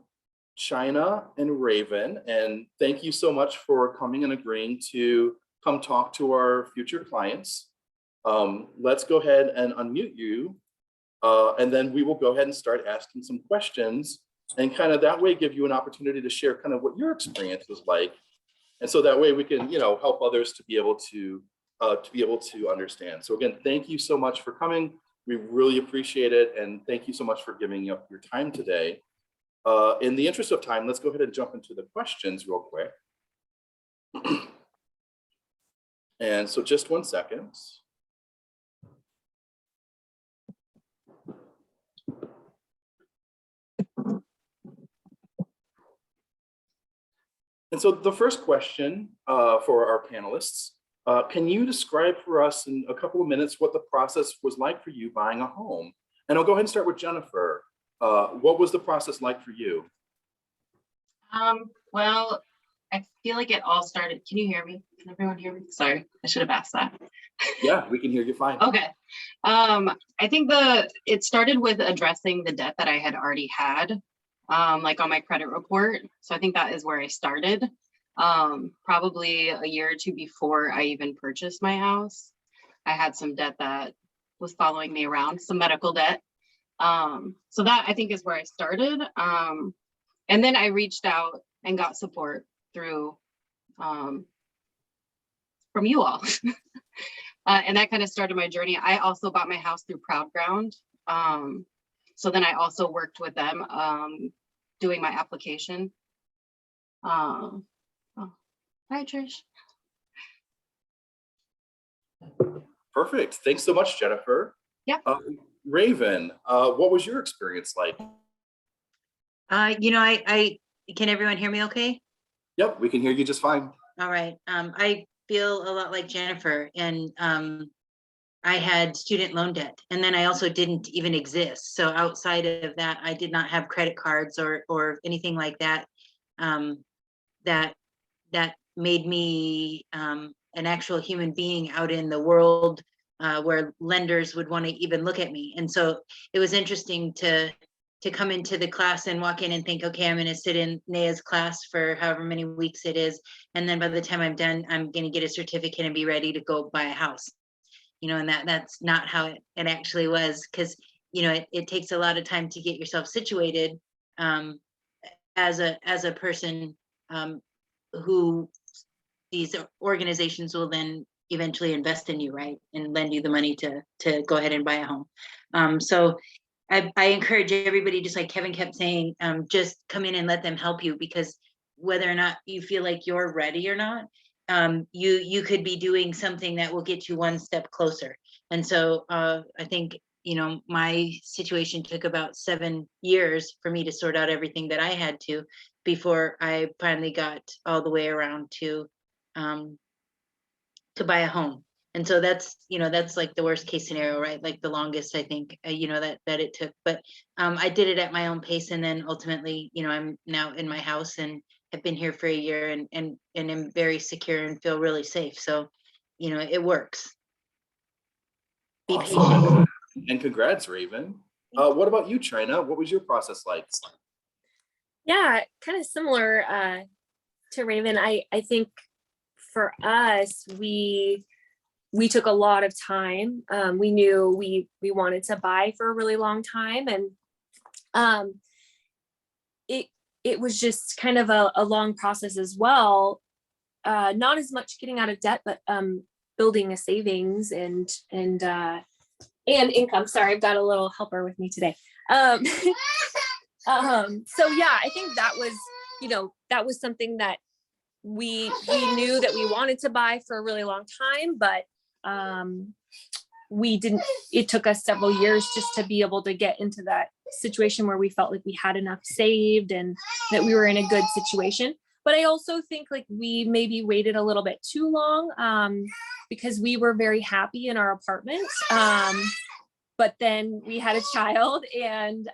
China, and Raven. And thank you so much for coming and agreeing to come talk to our future clients. Let's go ahead and unmute you. And then we will go ahead and start asking some questions, and kind of that way give you an opportunity to share kind of what your experience was like. And so that way we can, help others to be able to understand. So again, thank you so much for coming. We really appreciate it. And thank you so much for giving up your time today. In the interest of time, let's go ahead and jump into the questions real quick. And so just 1 second. And so the first question for our panelists Can you describe for us in a couple of minutes what the process was like for you buying a home? And I'll go ahead and start with Jennifer. What was the process like for you? Well, I feel like it all started. Can you hear me? Can everyone hear me? Sorry, I should have asked that. Yeah, we can hear you fine. Okay. I think it started with addressing the debt that I had already had, like on my credit report. So I think that is where I started. Probably a year or two before I even purchased my house, I had some debt that was following me around, some medical debt. So that I think is where I started. And then I reached out and got support through from you all. And that kind of started my journey. I also bought my house through Proud Ground. So then I also worked with them doing my application. Oh, hi, Trish. Perfect. Thanks so much, Jennifer. Yeah. Raven, what was your experience like? I can everyone hear me okay? Yep, we can hear you just fine. All right. I feel a lot like Jennifer, and I had student loan debt, and then I also didn't even exist. So outside of that, I did not have credit cards or anything like that. That made me an actual human being out in the world where lenders would want to even look at me. And so it was interesting to come into the class and walk in and think, okay, I'm going to sit in NAYA's class for however many weeks it is. And then by the time I'm done, I'm going to get a certificate and be ready to go buy a house. And that's not how it actually was, because, it takes a lot of time to get yourself situated as a person who these organizations will then eventually invest in you, right? And lend you the money to go ahead and buy a home. So I encourage everybody, just like Kevin kept saying, just come in and let them help you, because whether or not you feel like you're ready or not, you could be doing something that will get you one step closer. And so I think, my situation took about 7 years for me to sort out everything that I had to before I finally got all the way around to buy a home. And so that's like the worst case scenario, right? Like the longest, I think, that it took. But I did it at my own pace. And then ultimately, I'm now in my house and have been here for a year and am very secure and feel really safe. So, it works. Be patient. And congrats, Raven. What about you, China? What was your process like? Yeah, kind of similar to Raven. I think for us, we took a lot of time. We knew we wanted to buy for a really long time, and it was just kind of a long process as well. Not as much getting out of debt, but building a savings and income. Sorry, I've got a little helper with me today. So yeah, I think that was something that we knew that we wanted to buy for a really long time, but we didn't. It took us several years just to be able to get into that situation where we felt like we had enough saved and that we were in a good situation. But I also think like we maybe waited a little bit too long because we were very happy in our apartment. But then we had a child, and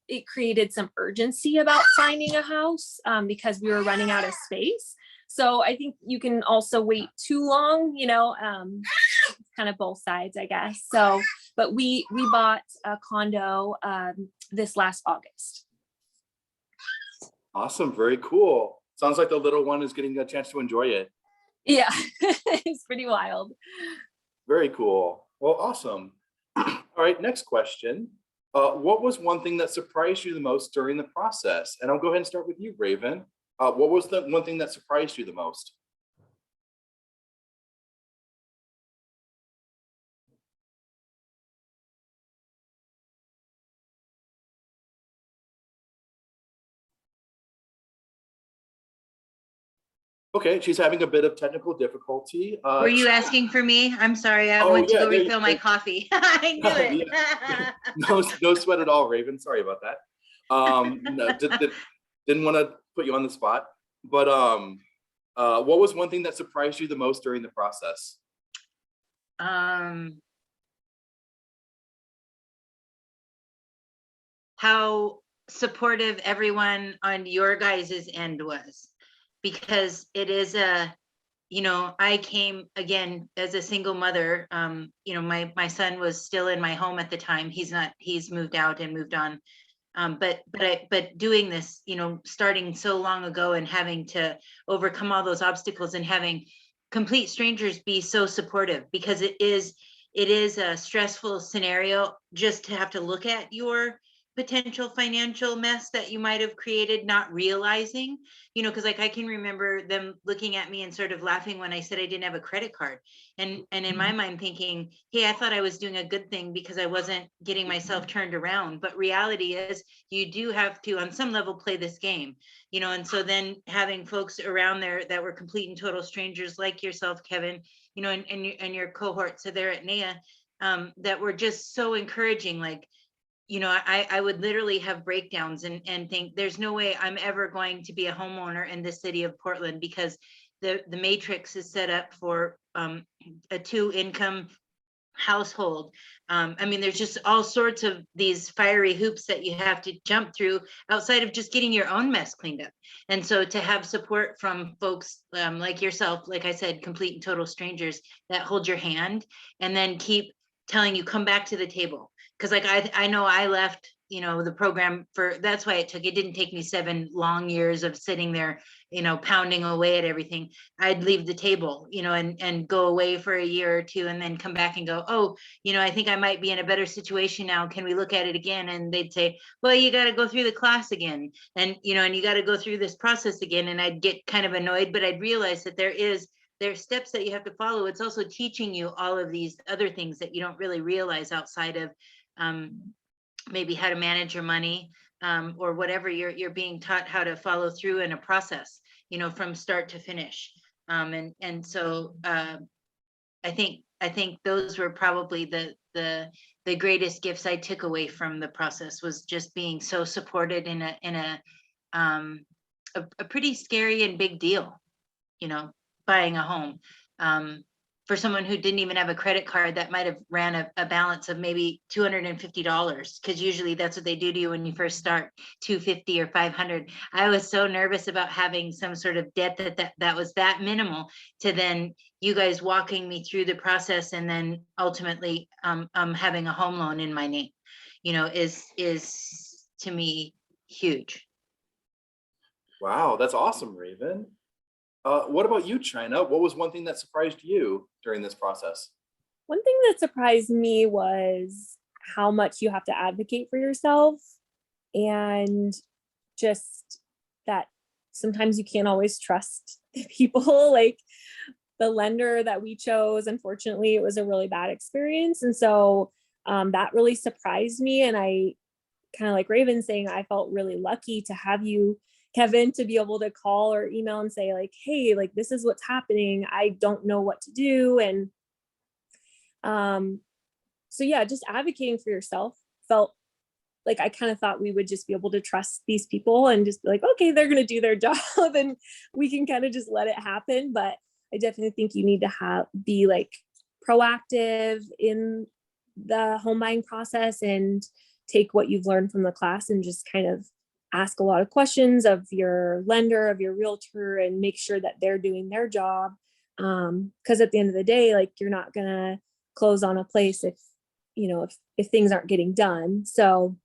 it created some urgency about finding a house because we were running out of space. So I think you can also wait too long, kind of both sides, I guess. So, but we bought a condo this last August. Awesome. Very cool. Sounds like the little one is getting a chance to enjoy it. Yeah, it's pretty wild. Very cool. Well, awesome. All right, next question. What was one thing that surprised you the most during the process? And I'll go ahead and start with you, Raven. What was the one thing that surprised you the most? Okay, she's having a bit of technical difficulty. Were you asking for me? I'm sorry. I Oh, went to yeah, go there you refill my go. coffee. I knew it. No sweat at all, Raven. Sorry about that. No, didn't want to put you on the spot, but What was one thing that surprised you the most during the process? How supportive everyone on your guys' end was, because it is a, you know, I came again as a single mother. You know, my son was still in my home at the time. He's moved out and moved on. But doing this, you know, starting so long ago and having to overcome all those obstacles and having complete strangers be so supportive, because it is a stressful scenario just to have to look at your potential financial mess that you might have created, not realizing, you know, because like I can remember them looking at me and sort of laughing when I said I didn't have a credit card. And in my mind thinking, hey, I thought I was doing a good thing because I wasn't getting myself turned around. But reality is you do have to, on some level, play this game, you know. And so then having folks around there that were complete and total strangers like yourself, Kevin, you know, and your cohorts are there at NAYA, that were just so encouraging. Like, you know, I would literally have breakdowns and think there's no way I'm ever going to be a homeowner in the city of Portland, because the matrix is set up for a 2-income household. I mean, there's just all sorts of these fiery hoops that you have to jump through outside of just getting your own mess cleaned up. And so to have support from folks like yourself, like I said, complete and total strangers that hold your hand and then keep telling you, come back to the table. Because like I know I left, you know, the program for, that's why it didn't take me 7 long years of sitting there, you know, pounding away at everything. I'd leave the table, you know, and go away for a year or two and then come back and go, oh, you know, I think I might be in a better situation now. Can we look at it again? And they'd say, well, you got to go through the class again. And, you know, and you got to go through this process again. And I'd get kind of annoyed, but I'd realize that there's steps that you have to follow. It's also teaching you all of these other things that you don't really realize outside of maybe how to manage your money, or whatever you're being taught how to follow through in a process, you know, from start to finish. And so I think those were probably the greatest gifts I took away from the process, was just being so supported in a pretty scary and big deal, you know, buying a home. For someone who didn't even have a credit card, that might have ran a balance of maybe $250, because usually that's what they do to you when you first start, $250 or $500. I was so nervous about having some sort of debt that was that minimal, to then you guys walking me through the process and then ultimately having a home loan in my name, you know, is to me huge. Wow, that's awesome, Raven. What about you, China? What was one thing that surprised you during this process? One thing that surprised me was how much you have to advocate for yourself, and just that sometimes you can't always trust the people. Like the lender that we chose, unfortunately, it was a really bad experience. And so that really surprised me. And I, kind of like Raven saying, I felt really lucky to have you, Kevin, to be able to call or email and say like, hey, like this is what's happening. I don't know what to do. And so yeah, just advocating for yourself felt like I kind of thought we would just be able to trust these people and just be like, okay, they're going to do their job and we can kind of just let it happen. But I definitely think you need to be like proactive in the home buying process and take what you've learned from the class and just kind of ask a lot of questions of your lender, of your realtor, and make sure that they're doing their job. Because at the end of the day, like you're not gonna close on a place if, you know, if things aren't getting done. So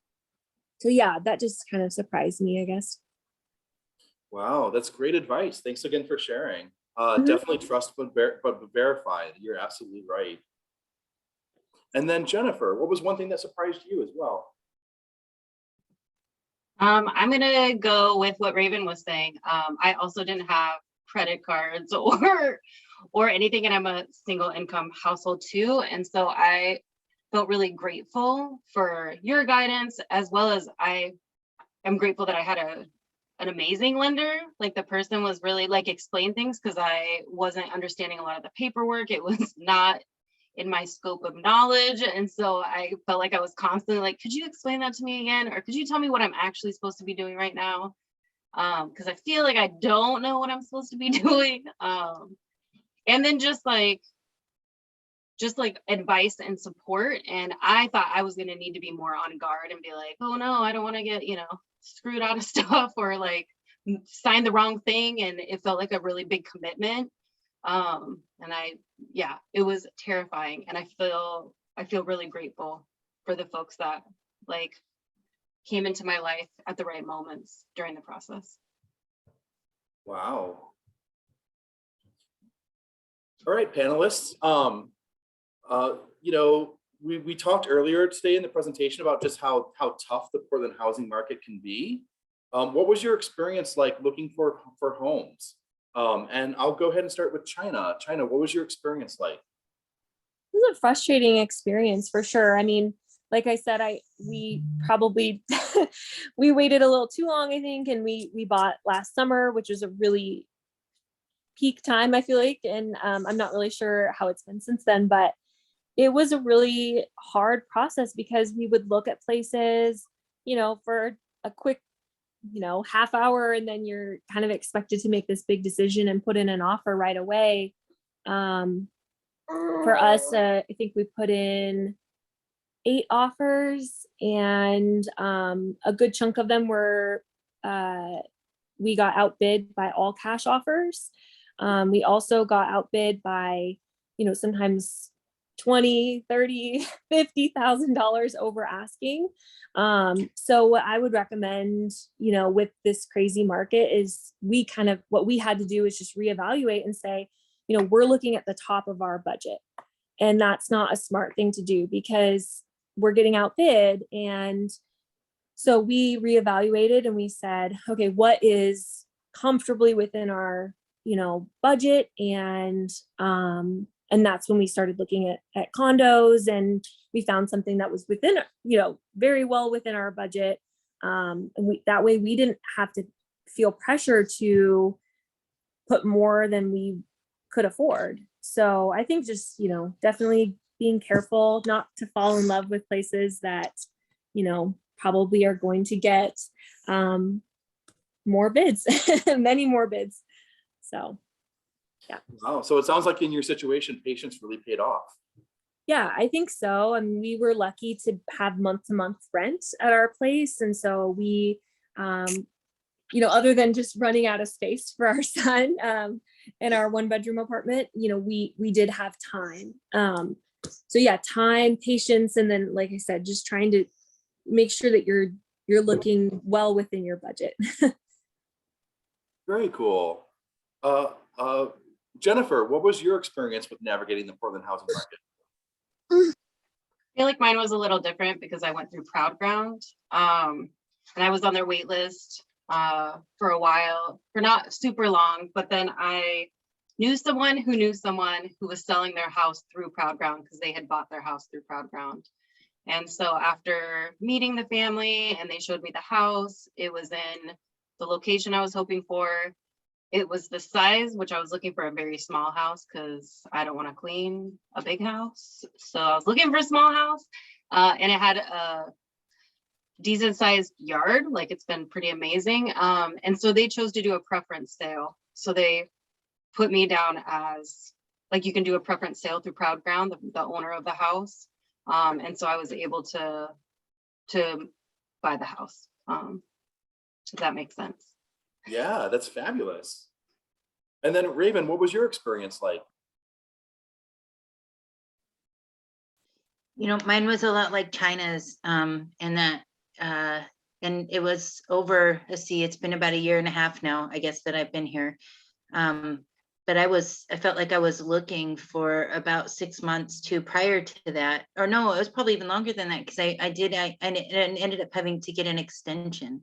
yeah, that just kind of surprised me, I guess. Wow, that's great advice. Thanks again for sharing. Mhm. Definitely trust but verify. You're absolutely right. And then Jennifer, what was one thing that surprised you as well? I'm gonna go with what Raven was saying. I also didn't have credit cards or anything, and I'm a single income household too. And so I felt really grateful for your guidance, as well as I am grateful that I had an amazing lender. Like the person was really like explain things, because I wasn't understanding a lot of the paperwork. It was not in my scope of knowledge. And so I felt like I was constantly like, could you explain that to me again? Or could you tell me what I'm actually supposed to be doing right now? Because I feel like I don't know what I'm supposed to be doing. And then just like advice and support. And I thought I was going to need to be more on guard and be like, oh no, I don't want to get, screwed out of stuff or like sign the wrong thing. And it felt like a really big commitment. It was terrifying. And I feel really grateful for the folks that like came into my life at the right moments during the process. Wow. All right, panelists. We talked earlier today in the presentation about just how tough the Portland housing market can be. What was your experience like looking for homes? And I'll go ahead and start with China. China, what was your experience like? It was a frustrating experience for sure. I mean, like I said, we probably we waited a little too long, I think, and we bought last summer, which was a really peak time, I feel like, and I'm not really sure how it's been since then, but it was a really hard process because we would look at places, for a quick, half hour, and then you're kind of expected to make this big decision and put in an offer right away. For us, I think we put in 8 offers, and a good chunk of them were we got outbid by all cash offers. We also got outbid by, sometimes $20,000, $30,000, $50,000 over asking. So what I would recommend, with this crazy market is what we had to do is just reevaluate and say, we're looking at the top of our budget. And that's not a smart thing to do because we're getting outbid. And so we reevaluated and we said, okay, what is comfortably within our, budget? And that's when we started looking at condos, and we found something that was within, very well within our budget. And that way we didn't have to feel pressure to put more than we could afford. So I think just, definitely being careful not to fall in love with places that, probably are going to get more bids, many more bids. So, yeah. Wow. So it sounds like in your situation, patience really paid off. Yeah, I think so. I mean, we were lucky to have month-to-month rent at our place. And so we, other than just running out of space for our son in our 1-bedroom apartment, we did have time. So yeah, time, patience, and then, like I said, just trying to make sure that you're looking well within your budget. Very cool. Jennifer, what was your experience with navigating the Portland housing market? I feel like mine was a little different because I went through Proud Ground, and I was on their wait list for a while, for not super long, but then I knew someone who was selling their house through Proud Ground because they had bought their house through Proud Ground. And so after meeting the family and they showed me the house, it was in the location I was hoping for. It was the size, which I was looking for a very small house because I don't want to clean a big house. So I was looking for a small house, and it had a decent sized yard. Like, it's been pretty amazing. And so they chose to do a preference sale. So they put me down as, like, you can do a preference sale through Proud Ground, the owner of the house. And so I was able to buy the house. Does that make sense? Yeah, that's fabulous. And then Raven, what was your experience like? Mine was a lot like China's, in that, and it was over, it's been about 1.5 years now, I guess, that I've been here. But I felt like I was looking for about 6 months prior to that, or no, it was probably even longer than that, because I ended up having to get an extension.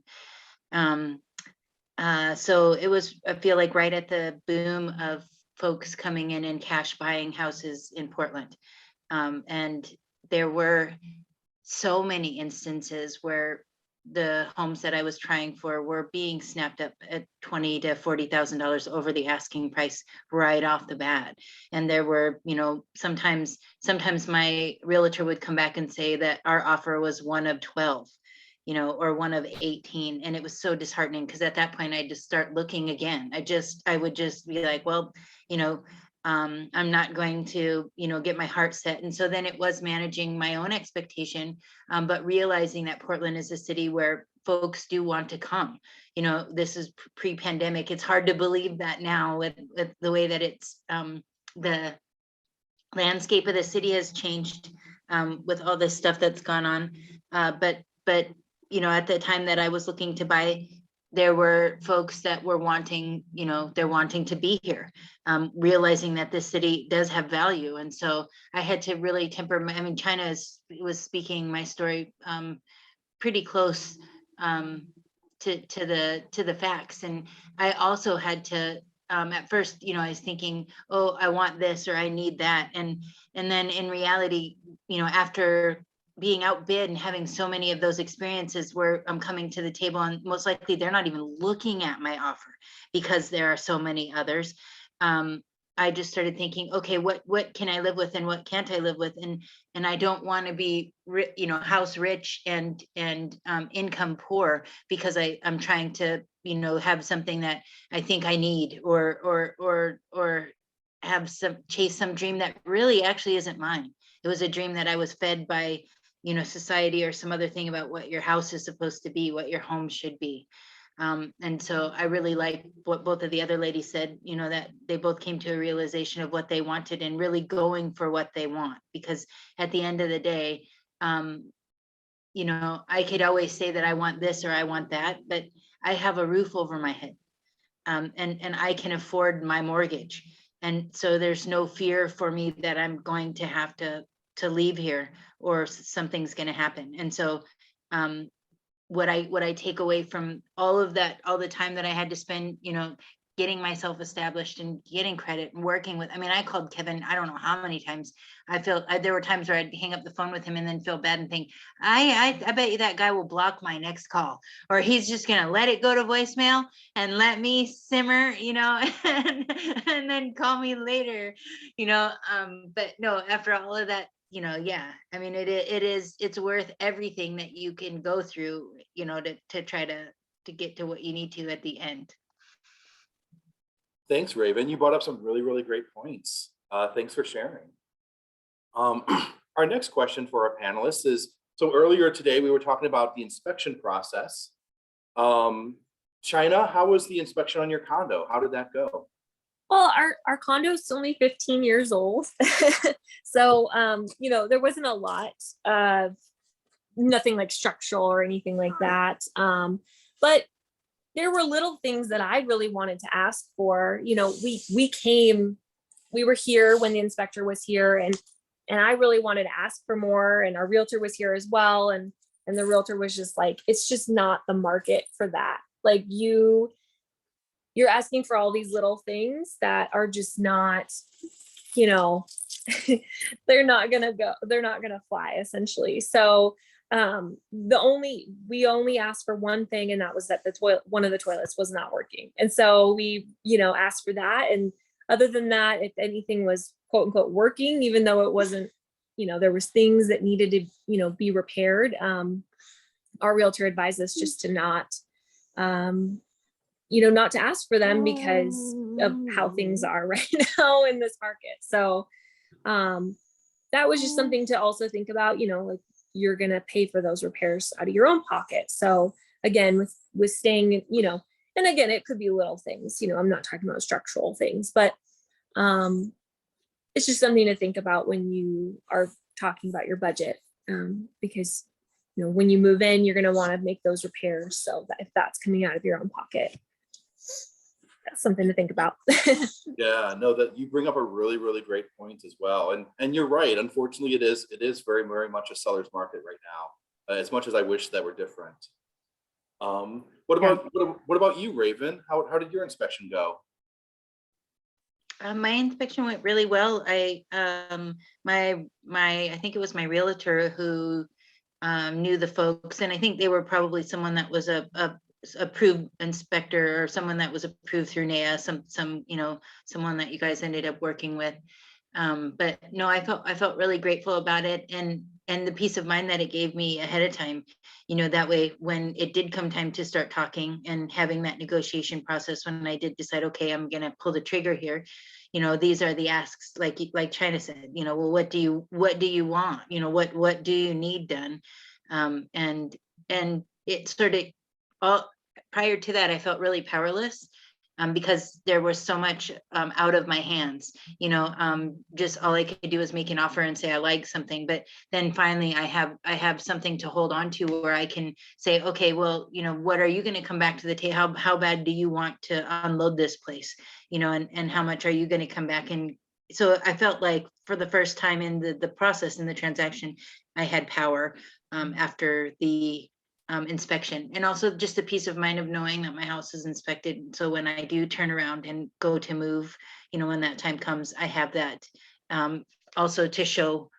So it was, I feel like, right at the boom of folks coming in and cash buying houses in Portland. And there were so many instances where the homes that I was trying for were being snapped up at $20,000 to $40,000 over the asking price right off the bat. And there were, sometimes my realtor would come back and say that our offer was one of 12. you know, or one of 18. And it was so disheartening because at that point I just start looking again. I would just be like, well, you know, I'm not going to, you know, get my heart set. And so then it was managing my own expectation, but realizing that Portland is a city where folks do want to come. You know, this is pre-pandemic. It's hard to believe that now with the way that it's, the landscape of the city has changed with all this stuff that's gone on. But, you know, at the time that I was looking to buy, there were folks that were wanting, you know, they're wanting to be here, realizing that this city does have value. And so I had to really temper my, I mean, China was speaking my story pretty close to the facts. And I also had to, at first, you know, I was thinking, oh, I want this or I need that. And then in reality, you know, after being outbid and having so many of those experiences where I'm coming to the table and most likely they're not even looking at my offer because there are so many others. I just started thinking, okay, what can I live with and what can't I live with? And I don't want to be, you know, house rich and income poor because I'm trying to, you know, have something that I think I need or have chase some dream that really actually isn't mine. It was a dream that I was fed by, you know, society or some other thing about what your house is supposed to be, what your home should be. And so I really like what both of the other ladies said, you know, that they both came to a realization of what they wanted and really going for what they want. Because at the end of the day, you know, I could always say that I want this or I want that, but I have a roof over my head and I can afford my mortgage. And so there's no fear for me that I'm going to have to leave here or something's going to happen. And so what I take away from all of that, all the time that I had to spend, you know, getting myself established and getting credit and working with, I mean, I called Kevin, I don't know how many times. There were times where I'd hang up the phone with him and then feel bad and think, I bet you that guy will block my next call, or he's just going to let it go to voicemail and let me simmer, you know, and then call me later, you know. But no, after all of that, you know, yeah, I mean, it's worth everything that you can go through, you know, to try to get to what you need to at the end. Thanks, Raven. You brought up some really, really great points. Thanks for sharing. Our next question for our panelists is, so earlier today, we were talking about the inspection process. China, how was the inspection on your condo? How did that go? Well, our condo is only 15 years old. So, you know, there wasn't a lot of nothing like structural or anything like that. But there were little things that I really wanted to ask for. You know, we were here when the inspector was here and I really wanted to ask for more, and our realtor was here as well. And the realtor was just like, it's just not the market for that. Like you're asking for all these little things that are just not, you know, they're not gonna fly essentially. So we only asked for one thing, and that was that one of the toilets was not working. And so we, you know, asked for that. And other than that, if anything was quote unquote working, even though it wasn't, you know, there was things that needed to, you know, be repaired. Our realtor advised us just to not, you know, not to ask for them because of how things are right now in this market. So that was just something to also think about, you know, like you're going to pay for those repairs out of your own pocket. So again, with staying, you know, and again, it could be little things, you know, I'm not talking about structural things, but it's just something to think about when you are talking about your budget, because, you know, when you move in, you're going to want to make those repairs. So that if that's coming out of your own pocket, that's something to think about. Yeah, no, that you bring up a really, really great point as well. And you're right. Unfortunately, it is very, very much a seller's market right now, as much as I wish that were different. What about you, Raven? How did your inspection go? My inspection went really well. I think it was my realtor who knew the folks, and I think they were probably someone that was a approved inspector or someone that was approved through NAYA, some you know, someone that you guys ended up working with. But no, I felt really grateful about it. And and the peace of mind that it gave me ahead of time, you know, that way, when it did come time to start talking and having that negotiation process, when I did decide, okay, I'm going to pull the trigger here, you know, these are the asks, like China said, you know, well, what do you want? You know, what do you need done? And it sort of, all prior to that, I felt really powerless, because there was so much out of my hands, you know, just all I could do is make an offer and say I like something. But then finally I have something to hold on to, where I can say, okay, well, you know, what are you going to come back to the table? How bad do you want to unload this place? You know, and how much are you going to come back? And so I felt like for the first time in the process, in the transaction, I had power after the inspection, and also just the peace of mind of knowing that my house is inspected. So when I do turn around and go to move, you know, when that time comes, I have that also to show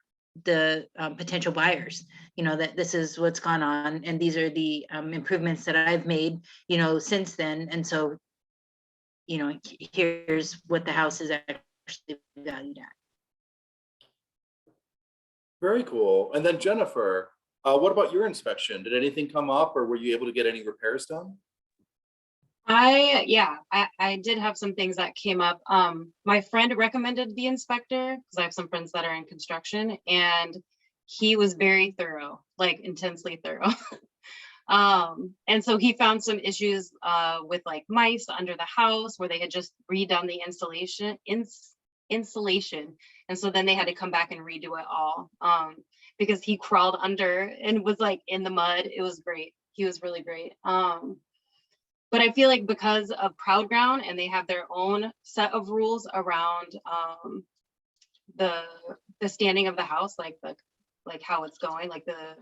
the potential buyers, you know, that this is what's gone on, and these are the improvements that I've made, you know, since then. And so, you know, here's what the house is actually valued at. Very cool. And then Jennifer, what about your inspection? Did anything come up, or were you able to get any repairs done? I did have some things that came up. My friend recommended the inspector because I have some friends that are in construction, and he was very thorough, like intensely thorough. And so he found some issues with like mice under the house where they had just redone the insulation. And so then they had to come back and redo it all because he crawled under and was like in the mud. It was great. He was really great. But I feel like because of Proud Ground and they have their own set of rules around the standing of the house, like how it's going, like the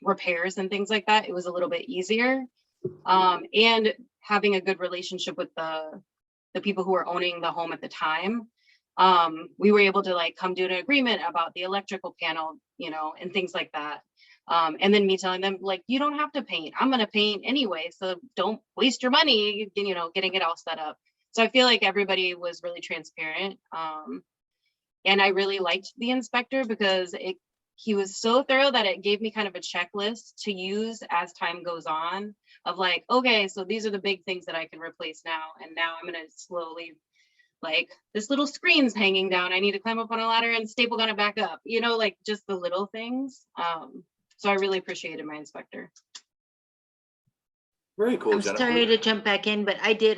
repairs and things like that, it was a little bit easier. And having a good relationship with the people who were owning the home at the time, we were able to like come to an agreement about the electrical panel, you know, and things like that. And then me telling them, like, you don't have to paint. I'm going to paint anyway, so don't waste your money, you know, getting it all set up. So I feel like everybody was really transparent. And I really liked the inspector because he was so thorough that it gave me kind of a checklist to use as time goes on of like, okay, so these are the big things that I can replace now. And now I'm going to slowly, like, this little screen's hanging down. I need to climb up on a ladder and staple gun it back up, you know, like just the little things. So I really appreciated my inspector. Very cool, I'm Jennifer. sorry to jump back in, but I did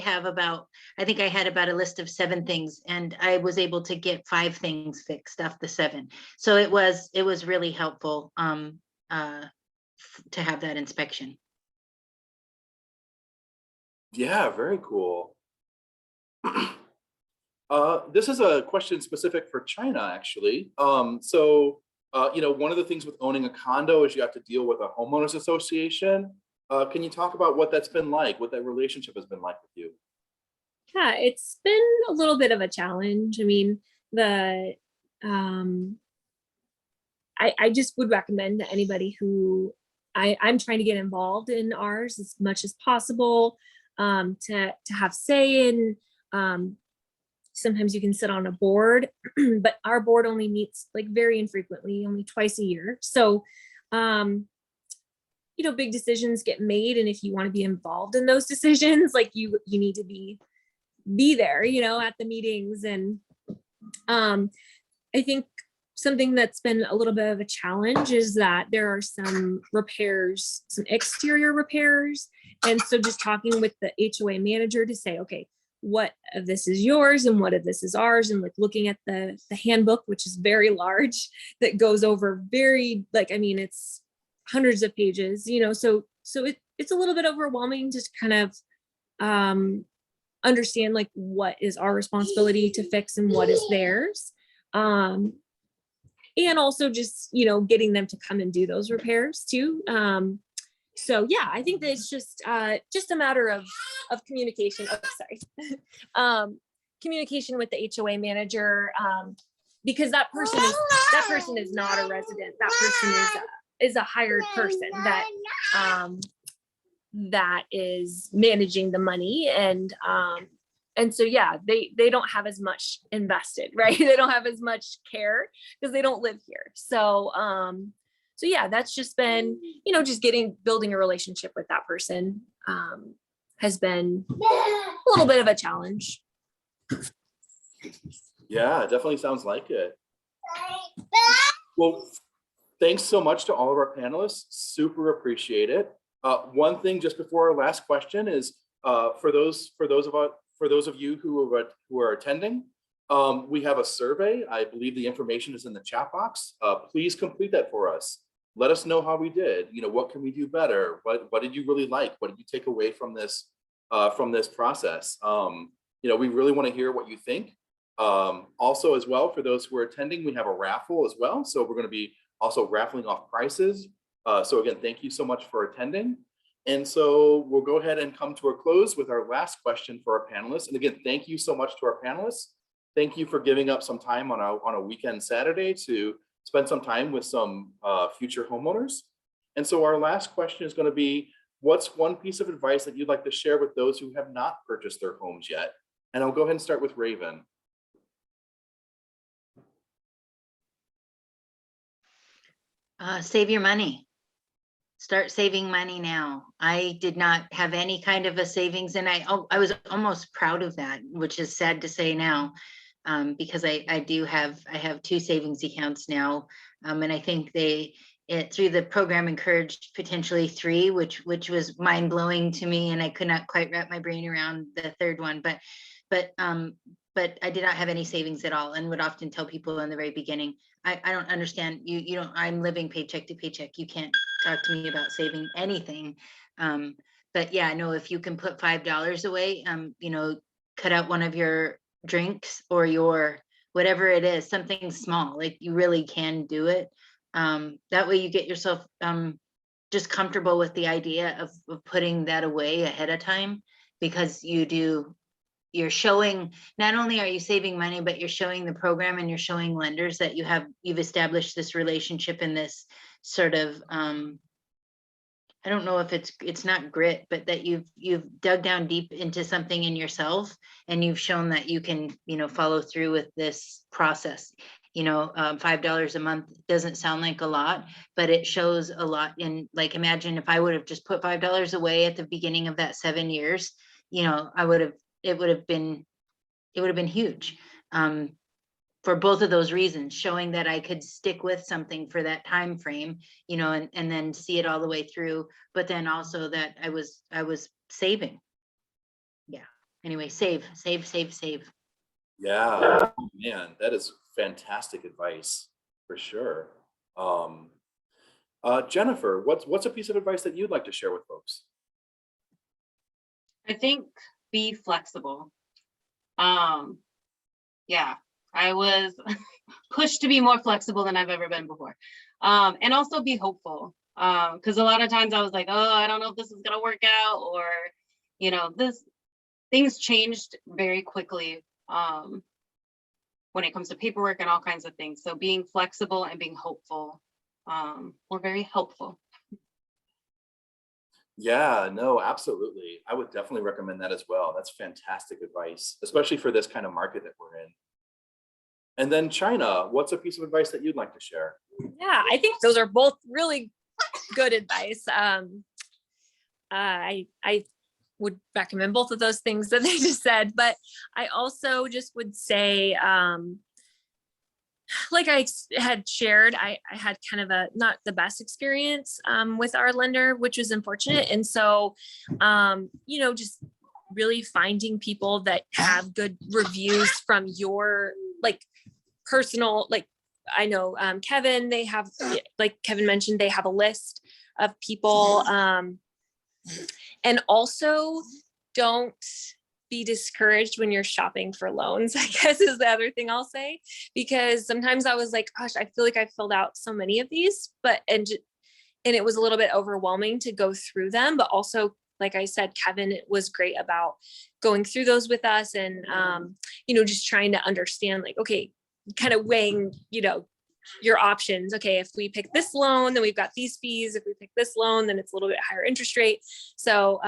have about, I think I had about a list of 7 things, and I was able to get 5 things fixed off the 7. So it was really helpful to have that inspection. Yeah, very cool. This is a question specific for China, actually. You know, one of the things with owning a condo is you have to deal with a homeowners association. Can you talk about what that's been like, what that relationship has been like with you? Yeah, it's been a little bit of a challenge. I mean, I just would recommend to anybody who I'm trying to get involved in ours as much as possible, to have say in. Sometimes you can sit on a board, but our board only meets like very infrequently, only twice a year. So, you know, big decisions get made, and if you want to be involved in those decisions, like you need to be there, you know, at the meetings. And I think something that's been a little bit of a challenge is that there are some repairs, some exterior repairs. And so just talking with the HOA manager to say, okay, what of this is yours and what of this is ours, and like looking at the handbook, which is very large, that goes over very, like, I mean, it's hundreds of pages, you know, so it's a little bit overwhelming to kind of understand like what is our responsibility to fix and what is theirs, and also just, you know, getting them to come and do those repairs too. So yeah, I think that it's just a matter of communication. Oh, sorry. Communication with the HOA manager, because that person is not a resident. That person is a hired person that is managing the money, and And so, yeah, they don't have as much invested, right? They don't have as much care because they don't live here. So, so yeah, that's just been, just building a relationship with that person, has been a little bit of a challenge. Yeah, it definitely sounds like it. Well, thanks so much to all of our panelists. Super appreciate it. One thing just before our last question is for those of you who are attending, we have a survey. I believe the information is in the chat box. Please complete that for us. Let us know how we did. What can we do better? What did you really like? What did you take away from this process? We really want to hear what you think. Also, as well, for those who are attending, we have a raffle as well. So we're going to be also raffling off prizes. So again, thank you so much for attending. And so we'll go ahead and come to a close with our last question for our panelists. And again, thank you so much to our panelists. Thank you for giving up some time on a weekend Saturday to spend some time with some future homeowners. And so our last question is going to be, what's one piece of advice that you'd like to share with those who have not purchased their homes yet? And I'll go ahead and start with Raven. Save your money. Start saving money now. I did not have any kind of a savings, and I was almost proud of that, which is sad to say now, because I have 2 savings accounts now, and I think through the program encouraged potentially 3, which was mind blowing to me, and I could not quite wrap my brain around the 3rd one, but I did not have any savings at all, and would often tell people in the very beginning, I don't understand, you don't, I'm living paycheck to paycheck. You can't talk to me about saving anything. But yeah, no, if you can put $5 away, cut out one of your drinks or your, whatever it is, something small, like you really can do it. That way you get yourself just comfortable with the idea of putting that away ahead of time, because you're showing, not only are you saving money, but you're showing the program and you're showing lenders that you've established this relationship and this sort of, I don't know if it's not grit, but that you've dug down deep into something in yourself, and you've shown that you can, follow through with this process. $5 a month doesn't sound like a lot, but it shows a lot in, like, imagine if I would have just put $5 away at the beginning of that 7 years, it would have been huge, for both of those reasons, showing that I could stick with something for that time frame, and then see it all the way through, but then also that I was saving. Yeah. Anyway, save. Yeah, man, that is fantastic advice for sure. Jennifer, what's a piece of advice that you'd like to share with folks? I think be flexible. Yeah, I was pushed to be more flexible than I've ever been before. And also be hopeful. Because a lot of times I was like, oh, I don't know if this is gonna work out, or, things changed very quickly when it comes to paperwork and all kinds of things. So being flexible and being hopeful were very helpful. Yeah, no, absolutely. I would definitely recommend that as well. That's fantastic advice, especially for this kind of market that we're in. And then China, what's a piece of advice that you'd like to share? Yeah, I think those are both really good advice. I would recommend both of those things that they just said, but I also just would say, like I had shared, I had kind of not the best experience with our lender, which was unfortunate. And so, just really finding people that have good reviews from your personal, I know Kevin, they have, like Kevin mentioned, they have a list of people. And also don't be discouraged when you're shopping for loans, I guess is the other thing I'll say, because sometimes I was like, gosh, I feel like I filled out so many of these, and it was a little bit overwhelming to go through them. But also, like I said, Kevin was great about going through those with us and, just trying to understand, okay, kind of weighing, your options. Okay, if we pick this loan, then we've got these fees. If we pick this loan, then it's a little bit higher interest rate. So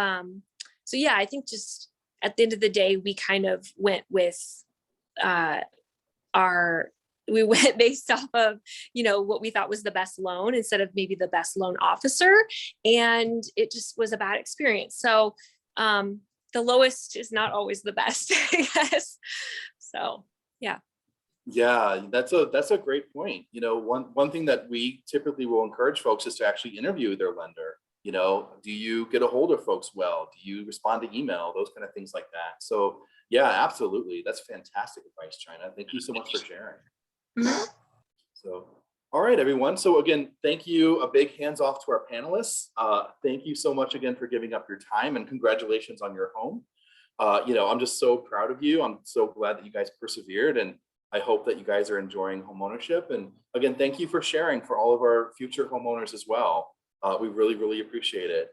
yeah, I think just at the end of the day, we kind of went with we went based off of, what we thought was the best loan instead of maybe the best loan officer. And it just was a bad experience. So the lowest is not always the best, I guess. So, yeah. Yeah, that's a great point. One thing that we typically will encourage folks is to actually interview their lender. Do you get a hold of folks well? Do you respond to email? Those kind of things like that. So yeah, absolutely. That's fantastic advice, China. Thank you so much for sharing. Mhm. So, all right, everyone. So again, thank you. A big hands off to our panelists. Thank you so much again for giving up your time, and congratulations on your home. I'm just so proud of you. I'm so glad that you guys persevered, and I hope that you guys are enjoying homeownership. And again, thank you for sharing for all of our future homeowners as well. We really, really appreciate it.